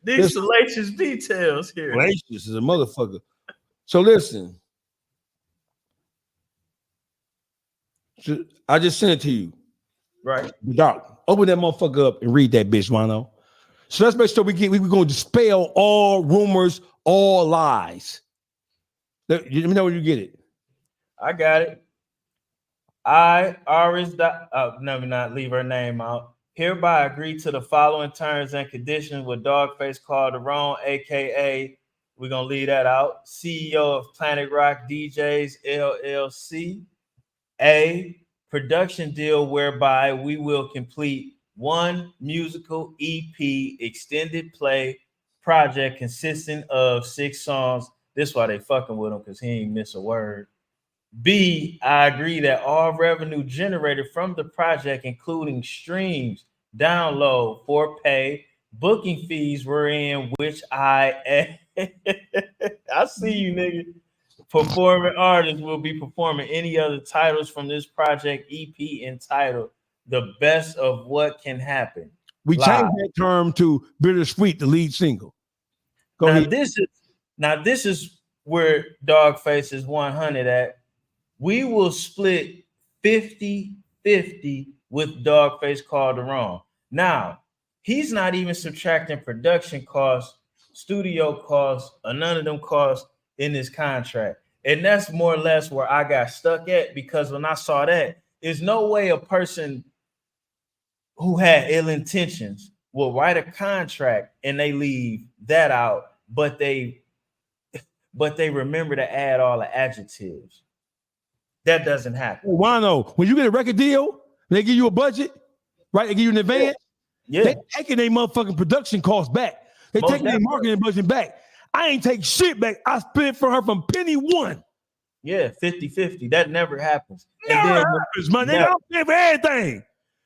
These salacious details here. Salacious is a motherfucker. So listen. So I just sent it to you. Right. Doc, open that motherfucker up and read that bitch, Juan-o. So let's make sure we're going to dispel all rumors, all lies. Let me know when you get it. I got it. I, Aris, never not leave her name out. Hereby agree to the following terms and conditions with Dawgface Calderon, aka we're gonna leave that out. CEO of Planet Rock DJs LLC. A production deal whereby we will complete one musical EP extended play project consisting of 6 songs. This is why they fucking with him, because he ain't miss a word. B, I agree that all revenue generated from the project, including streams, download, for pay, booking fees were in which I see you, nigga. Performing artists will be performing any other titles from this project EP entitled The Best of What Can Happen. We changed that term to Bittersweet, the lead single. Go ahead. This is where Dawgface is 100 at. We will split 50-50 with Dawgface Calderon. Now, he's not even subtracting production costs, studio costs, or none of them costs in this contract. And that's more or less where I got stuck at, because when I saw that, there's no way a person who had ill intentions will write a contract and they leave that out, but they but they remember to add all the adjectives. That doesn't happen. Juan-o, when you get a record deal, they give you a budget, right? They give you an advance. Yeah. They taking their motherfucking production costs back. They Most taking their marketing budget back. I ain't take shit back. I spent for her from penny one. Yeah, 50-50. That never happens. Never happens, my nigga. I'm paying for everything.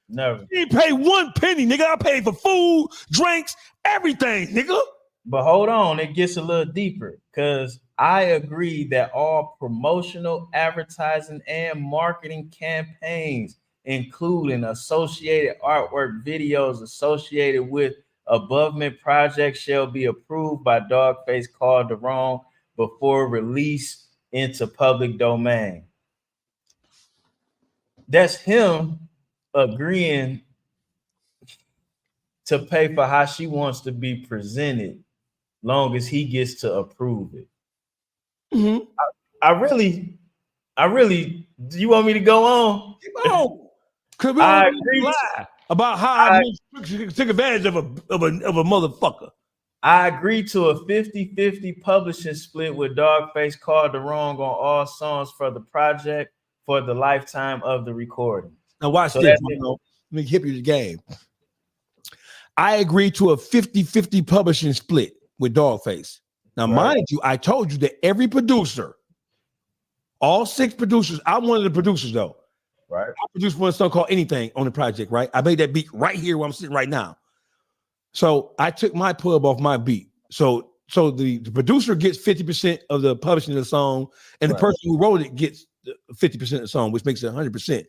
Never. You pay 1 penny, nigga. I paid for food, drinks, everything, nigga. But hold on, it gets a little deeper because I agree that all promotional, advertising, and marketing campaigns, including associated artwork videos associated with above-mint projects, shall be approved by Dawgface Pulls before release into public domain. That's him agreeing to pay for how she wants to be presented, long as he gets to approve it. Mm-hmm. I really, do you want me to go on? No, because we don't lie about how I took advantage of a motherfucker. I agree to a 50-50 publishing split with Dawgface Pulls on all songs for the project for the lifetime of the recording. Now watch this. Let me hip you the game. I agreed to a 50-50 publishing split with Dawgface. Now, mind you, I told you that every producer, all 6 producers, I'm one of the producers though. Right. I produced one song called Anything on the project, right? I made that beat right here where I'm sitting right now. So I took my pub off my beat. So the producer gets 50% of the publishing of the song, and the person who wrote it gets 50% of the song, which makes it 100%.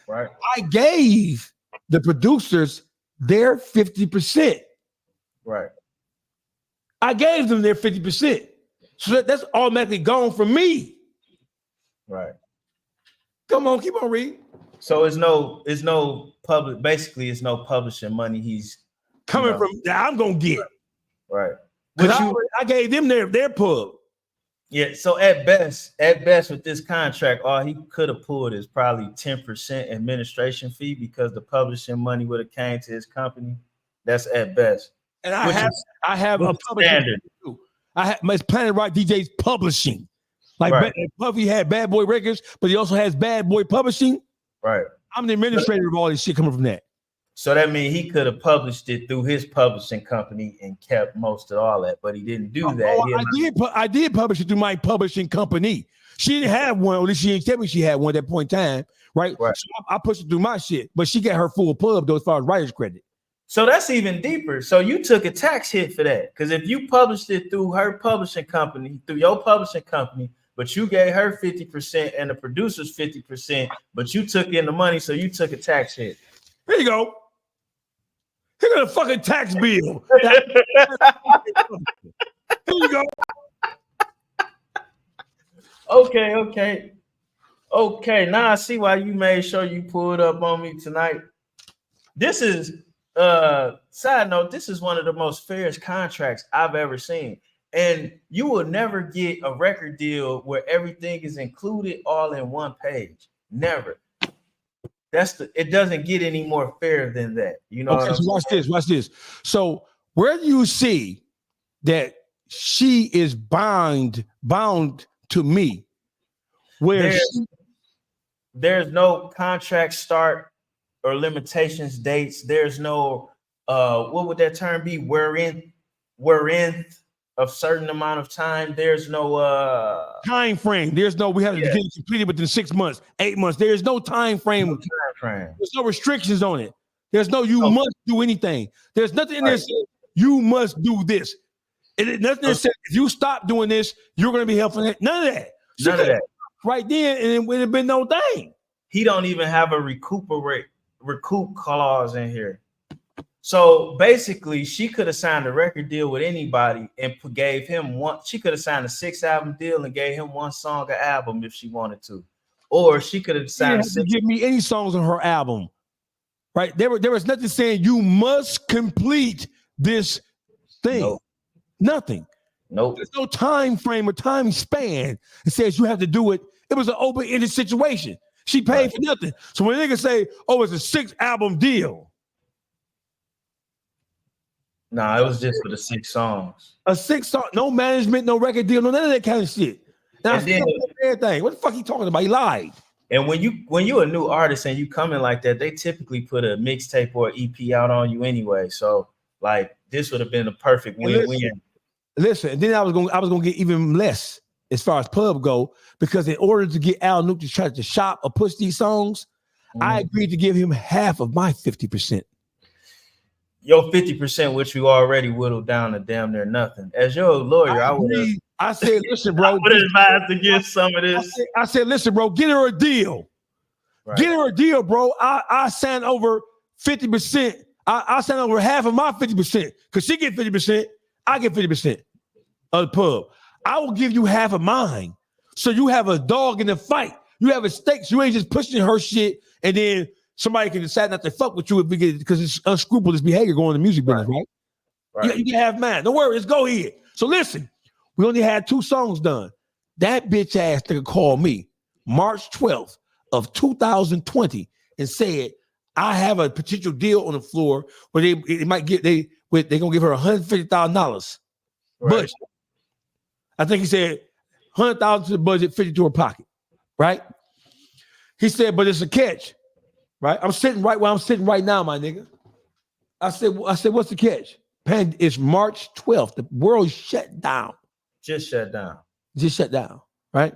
Right. I gave the producers their 50%. Right. I gave them their 50%. So that's automatically gone from me. Right. Come on, keep on reading. So it's no public, basically it's no publishing money he's coming from that I'm gonna get. Right. But I gave them their pub. Yeah, so at best with this contract, all he could have pulled is probably 10% administration fee because the publishing money would have came to his company. That's at best. And I have a publishing. It's Planet Rock DJs Publishing. Like Puffy had Bad Boy Records, but he also has Bad Boy Publishing. Right. I'm the administrator of all this shit coming from that. So that means he could have published it through his publishing company and kept most of all that, but he didn't do that. I did publish it through my publishing company. She didn't have one, or at least she didn't tell me she had one at that point in time, right? So I pushed it through my shit, but she got her full pub though as far as writer's credit. So that's even deeper. So you took a tax hit for that, because if you published it through her publishing company, through your publishing company, but you gave her 50% and the producers 50%, but you took in the money, so you took a tax hit. Here you go. Here got a fucking tax bill. Here you go. Okay. Now I see why you made sure you pulled up on me tonight. This is side note, this is one of the most fairest contracts I've ever seen. And you will never get a record deal where everything is included all in one page. Never. It doesn't get any more fair than that. You know. Okay, so watch this. So where do you see that she is bound to me? Where there's no contract start or limitations dates. There's no what would that term be? We're in a certain amount of time. There's no time frame. There's no we have to get it completed within 6 months, 8 months. There's no time frame. There's no restrictions on it. There's no must do anything. There's nothing in there saying you must do this. Nothing that says if you stop doing this, you're going to be held for that. None of that. None of that. Right then, and it would have been no thing. He don't even have a recoup clause in here. So basically, she could have signed a record deal with anybody and gave him one. She could have signed a 6-album deal and gave him one song an album if she wanted to, or she could have signed. She didn't give me any songs on her album, right? There was nothing saying you must complete this thing. Nope. Nothing. Nope. There's no time frame or time span. It says you have to do it. It was an open-ended situation. She paid for nothing. So when niggas say, "Oh, it's a 6-album deal," Nah, it was just for the 6 songs. A 6 song, no management, no record deal, no none of that kind of shit. Now And then, everything. What the fuck he talking about? He lied. and when you a new artist and you come in like that, they typically put a mixtape or EP out on you anyway. So like this would have been a perfect win-win. Listen, and then I was gonna get even less as far as pub go, because in order to get Al Nuke to try to shop or push these songs, I agreed to give him half of my 50%. Your 50%, which you already whittled down to damn near nothing. As your lawyer, I said, listen, bro. I would advise to get some of this. I said, listen, bro, get her a deal. Right. Get her a deal, bro. I signed over 50%. I signed over half of my 50% because she get 50%. I get 50% of the pub. I will give you half of mine. So you have a dog in the fight. You have a stake. So you ain't just pushing her shit and then somebody can decide not to fuck with you if we get, because it's unscrupulous behavior going in the music business, right? You can have mine. Don't worry, let's go here. So listen, we only had 2 songs done. That bitch ass nigga called me March 12th of 2020 and said, I have a potential deal on the floor where they gonna give her $150,000 budget. I think he said $100,000 to the budget, 50 to her pocket, right? He said, but it's a catch, right? I'm sitting right where I'm sitting right now, my nigga. I said, what's the catch? It's March 12th. The world shut down. Just shut down, right?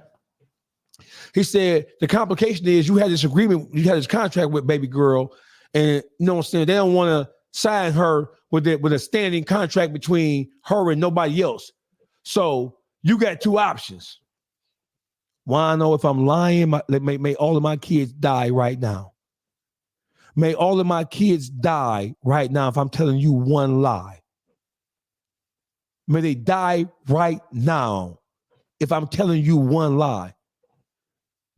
He said the complication is you had this agreement, you had this contract with baby girl, and you know what I'm saying? They don't want to sign her with a standing contract between her and nobody else. So you got 2 options. Juan-o, if I'm lying, may all of my kids die right now. May all of my kids die right now if I'm telling you one lie. May they die right now if I'm telling you one lie.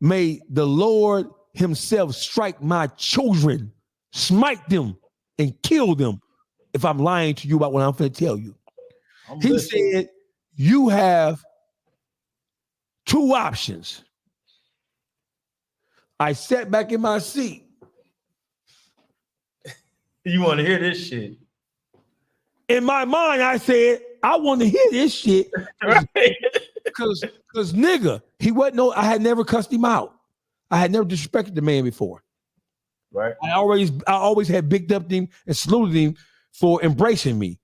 May the Lord himself strike my children, smite them, and kill them if I'm lying to you about what I'm going to tell you. He said, you have 2 options. I sat back in my seat. You want to hear this shit? In my mind, I said, I want to hear this shit. Because nigga, he wasn't I had never cussed him out. I had never disrespected the man before. Right. I always had bigged up him and saluted him for embracing me. You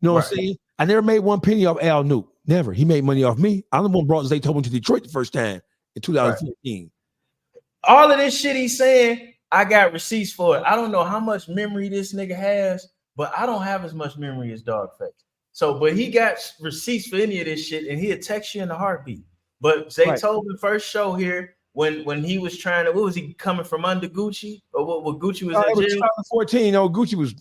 know what I'm saying? I never made 1 penny off Al Nuke. Never. He made money off me. I'm the one who brought Zaytoven to Detroit the first time in 2015. All of this shit he's saying, I got receipts for it. I don't know how much memory this nigga has, but I don't have as much memory as Dawgface. So, but he got receipts for any of this shit, and he'll text you in a heartbeat. But Zaytoven first show here, when he was trying to, what was he coming from under Gucci? Or what Gucci was in jail? 2014, Gucci was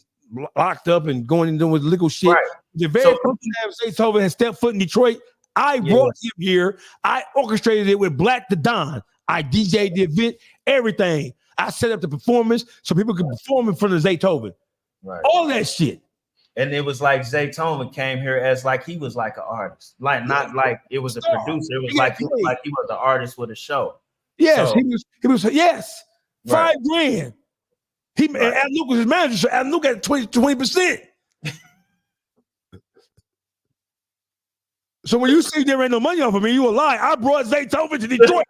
locked up and going and doing legal shit. Right. The very first time Zaytoven had stepped foot in Detroit, I brought him here. I orchestrated it with Black the Don. I DJ'd the event, everything. I set up the performance so people could perform in front of Zaytoven. Right. All that shit. And it was like Zaytoven came here as like he was like an artist, like not like it was a producer. It was like he was an artist with a show. Yes, so, he was yes. Right. $5,000. And Al Nuke was his manager, so Al Nuke got 20%. So when you see there ain't no money off of me, you a lie. I brought Zaytoven to Detroit.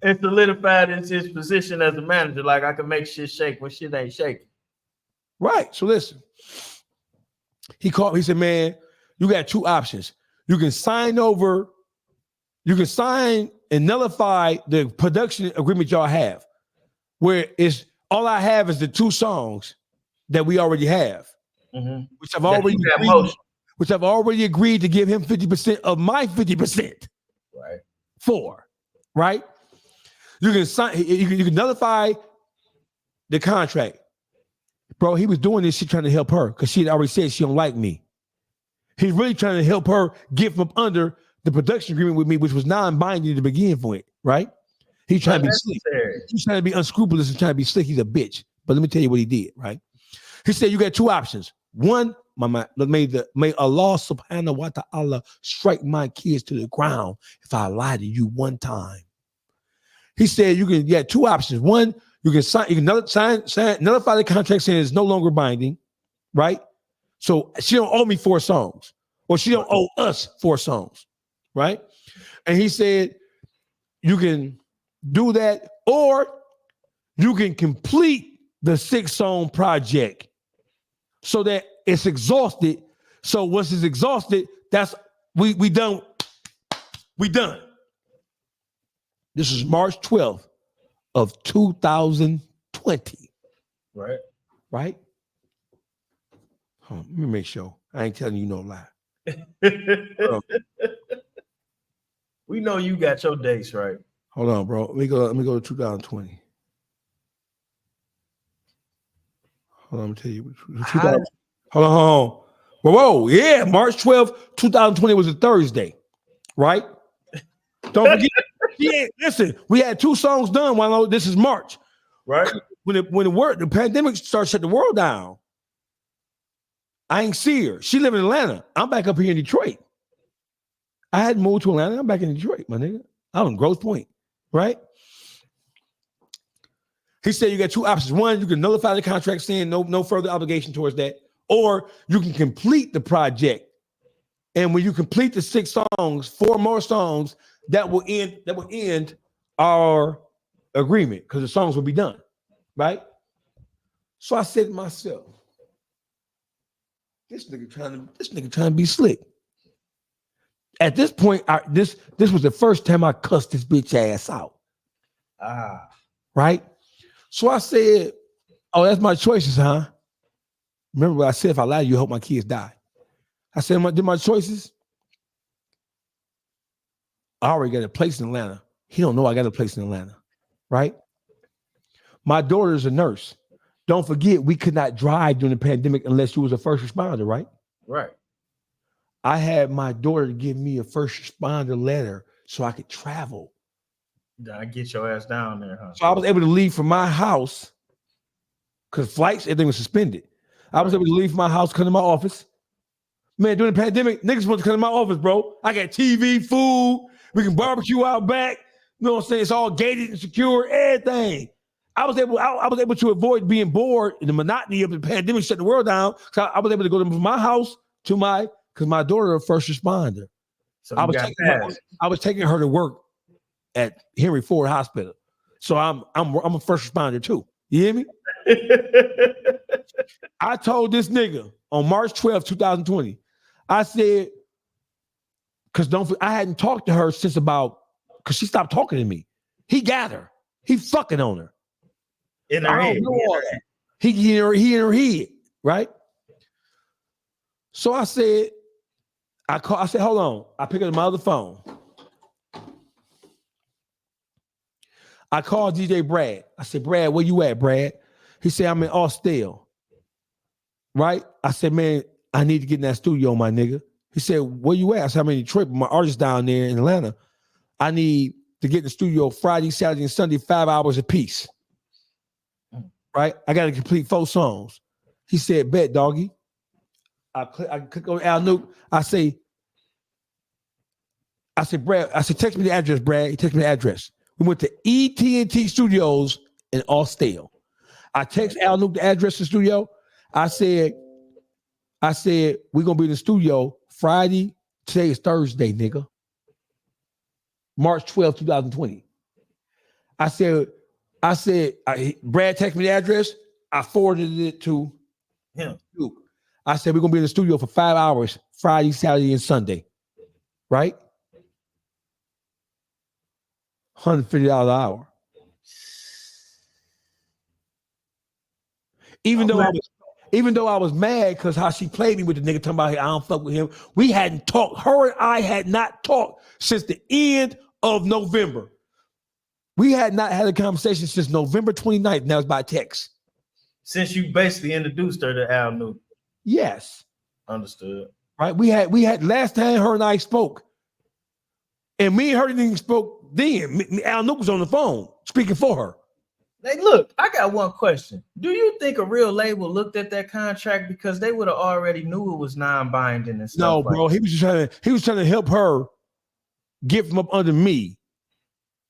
And solidified in his position as a manager, like I can make shit shake when shit ain't shaking. Right. So listen, he called me. He said, man, you got 2 options. You can sign and nullify the production agreement y'all have, where it's all I have is the 2 songs that we already have, which I've already agreed to give him 50% of my 50%. Right. Right. You can sign. You can nullify the contract, bro. He was doing this shit trying to help her because she had already said she don't like me. He's really trying to help her get from under the production agreement with me, which was non-binding to begin with, right? He's trying to be slick. He's trying to be unscrupulous and trying to be slick. He's a bitch. But let me tell you what he did, right? He said you got 2 options. One, may Allah subhanahu wa ta'ala strike my kids to the ground if I lie to you one time. He said you got 2 options. One, you can nullify the contract saying it's no longer binding, right? So she don't owe me 4 songs, or she don't owe us 4 songs, right? And he said, you can do that, or you can complete the 6-song project so that it's exhausted. So once it's exhausted, that's we done. We done. This is March 12th of 2020. Right. Right? Let me make sure. I ain't telling you no lie. We know you got your dates right. Hold on, bro. Let me go to 2020. Hold on, I'm tell you. Hold on. Whoa, yeah. March 12th, 2020 was a Thursday, right? Don't forget. Listen, we had 2 songs done while this is March. Right. When the pandemic started shutting the world down, I ain't see her. She live in Atlanta. I'm back up here in Detroit. I hadn't moved to Atlanta. I'm back in Detroit, my nigga. I was in Grosse Pointe, right? He said you got 2 options. One, you can nullify the contract saying no further obligation towards that, or you can complete the project. And when you complete the 6 songs, 4 more songs, that will end our agreement because the songs will be done, right? So I said to myself, this nigga trying to be slick. At this point, this was the first time I cussed this bitch ass out. Right? So I said, oh, that's my choices, huh? Remember what I said, if I lie to you, I hope my kids die. I said, did my choices? I already got a place in Atlanta. He don't know I got a place in Atlanta, right? My daughter is a nurse. Don't forget, we could not drive during the pandemic unless you was a first responder, right? Right. I had my daughter to give me a first responder letter so I could travel. I get your ass down there, huh? So I was able to leave from my house because flights, everything was suspended. I was able to leave from my house, come to my office. Man, during the pandemic, niggas want to come to my office, bro. I got TV, food. We can barbecue out back. You know what I'm saying? It's all gated and secure, everything. I was able to avoid being bored in the monotony of the pandemic shutting the world down. So I was able to go from my house to because my daughter is a first responder. So I was taking her to work at Henry Ford Hospital. So I'm a first responder too. You hear me? I told this nigga on March 12th, 2020, I said, because I hadn't talked to her since because she stopped talking to me. He got her. He fucking on her. In her head. He in her head, right? So I said, I said, hold on. I picked up my other phone. I called DJ Brad. I said, Brad, where you at, Brad? He said, I'm in Austell. Right? I said, man, I need to get in that studio, my nigga. He said, where you at? I said, I'm in Detroit, but my artist down there in Atlanta. I need to get in the studio Friday, Saturday, and Sunday, 5 hours apiece. Right? I got to complete 4 songs. He said, bet, doggy. I click on Al Nuke. I said, Brad, text me the address, Brad. He texted me the address. We went to ET&T Studios in Austell. I text Al Nuke the address to the studio. I said, we're going to be in the studio Friday. Today is Thursday, nigga. March 12th, 2020. I said, Brad texted me the address. I forwarded it to him. I said, we're going to be in the studio for 5 hours, Friday, Saturday, and Sunday. Right? $150 an hour. Even though I was mad because how she played me with the nigga talking about I don't fuck with him. We hadn't talked. Her and I had not talked since the end of November. We had not had a conversation since November 29th. And that was by text. Since you basically introduced her to Al Nuke. Yes. Understood. Right. We had last time her and I spoke. And me and her didn't even spoke then. Al Nuke was on the phone speaking for her. Hey, look, I got one question. Do you think a real label looked at that contract because they would have already knew it was non-binding and stuff? No, bro. Like he was trying to help her get from up under me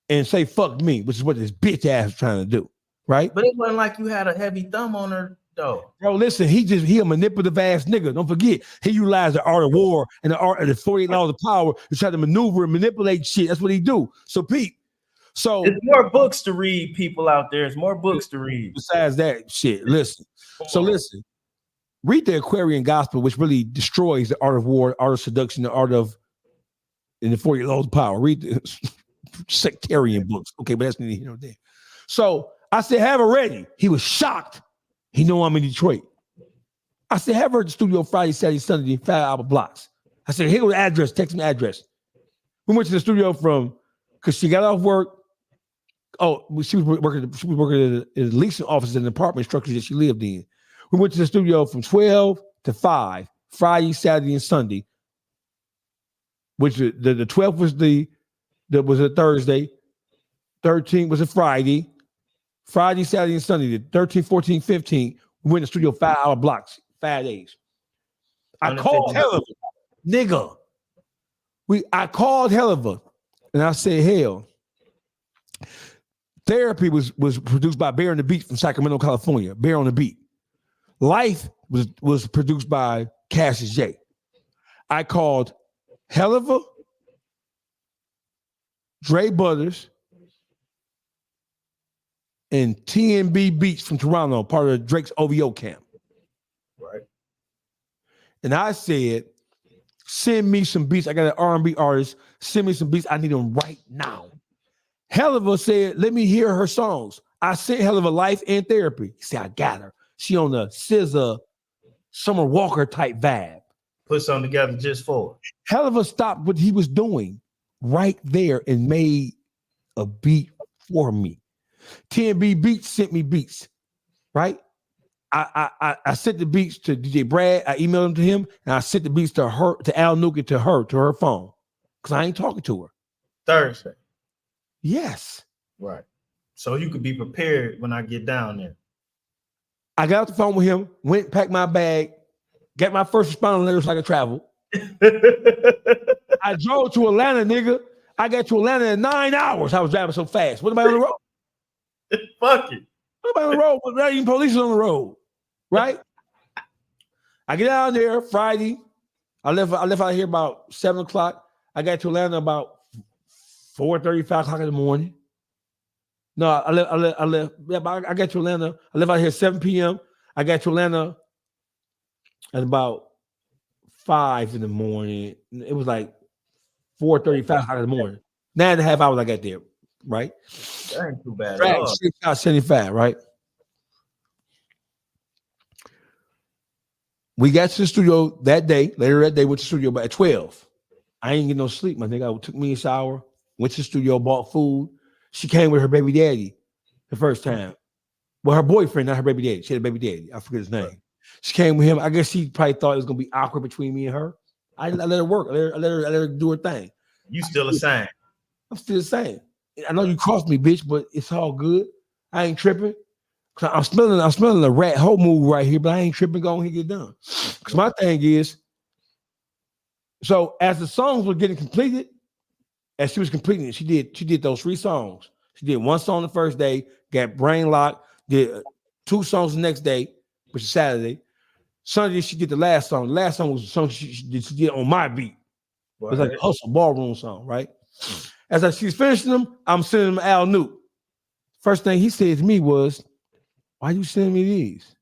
and say fuck me, which is what this bitch ass was trying to do. Right? But it wasn't like you had a heavy thumb on her though. Bro, listen, he a manipulative ass nigga. Don't forget, he utilized the art of war and the art of the 48 laws of power to try to maneuver and manipulate shit. That's what he do. So Pete, There's more books to read, people out there. There's more books to read. Besides that shit, listen. Listen, read the Aquarian Gospel, which really destroys the art of war, art of seduction, the art of in the 48 laws of power. Read the sectarian books. Okay, but that's neither here nor there. So I said, have it ready. He was shocked. He know I'm in Detroit. I said, have her at the studio Friday, Saturday, Sunday, 5 hour blocks. I said, here go the address. Text me the address. We went to the studio because she got off work. Oh, she was working in the leasing office in the apartment structure that she lived in. We went to the studio from 12 to 5, Friday, Saturday, and Sunday. Which the 12th was a Thursday, 13th was a Friday, Saturday, and Sunday, the 13th, 14th, 15th, we went to the studio 5 hour blocks, 5 days. I called Helliver, nigga. I called Helliver, and I said, hell, Therapy was produced by Bear on the Beat from Sacramento, California. Bear on the Beat. Life was produced by Cassius J. I called Helliver, Dre Butters, and TNB Beats from Toronto, part of Drake's OVO camp. Right. And I said, send me some beats. I got an R&B artist. Send me some beats. I need them right now. Helliver said, let me hear her songs. I sent Helliver Life and Therapy. He said, I got her. She on the SZA, Summer Walker type vibe. Put something together just for her. Helliver stopped what he was doing right there and made a beat for me. TNB Beats sent me beats, right? I sent the beats to DJ Brad. I emailed them to him, and I sent the beats to her, to Al Nuke, to her phone, because I ain't talking to her. Thursday. Yes. Right. So you could be prepared when I get down there. I got off the phone with him, went, packed my bag, got my first responder letters like I traveled. I drove to Atlanta, nigga. I got to Atlanta in 9 hours. I was driving so fast. What am I on the road? Fuck it. What am I on the road? But not even police on the road, right? I get out there Friday. I left out here about 7 o'clock. I got to Atlanta about 4:30, 5 o'clock in the morning. No, I left. Yeah, I got to Atlanta. I left out here 7 p.m. I got to Atlanta at about 5 in the morning. It was like 4:30, 5 o'clock in the morning. 9.5 hours I got there, right? That ain't too bad. Right, 6:75, right? We got to the studio that day. Later that day, went to the studio, but at 12. I ain't get no sleep, my nigga. I took me a shower, went to the studio, bought food. She came with her baby daddy the first time. Well, her boyfriend, not her baby daddy. She had a baby daddy. I forget his name. Right. She came with him. I guess she probably thought it was gonna be awkward between me and her. I let her work. I let her do her thing. You still the same. I'm still the same. I know you crossed me, bitch, but it's all good. I ain't tripping. I'm smelling the rat hole move right here, but I ain't tripping. Go ahead and get done. Because my thing is, so as the songs were getting completed, as she was completing it, she did those 3 songs. She did 1 song the first day, got brain locked, did 2 songs the next day, which is Saturday. Sunday, she did the last song. The last song was a song she did on my beat. Right. It was like a hustle ballroom song, right? As she's finishing them, I'm sending them Al Nuke. First thing he said to me was, why you sending me these?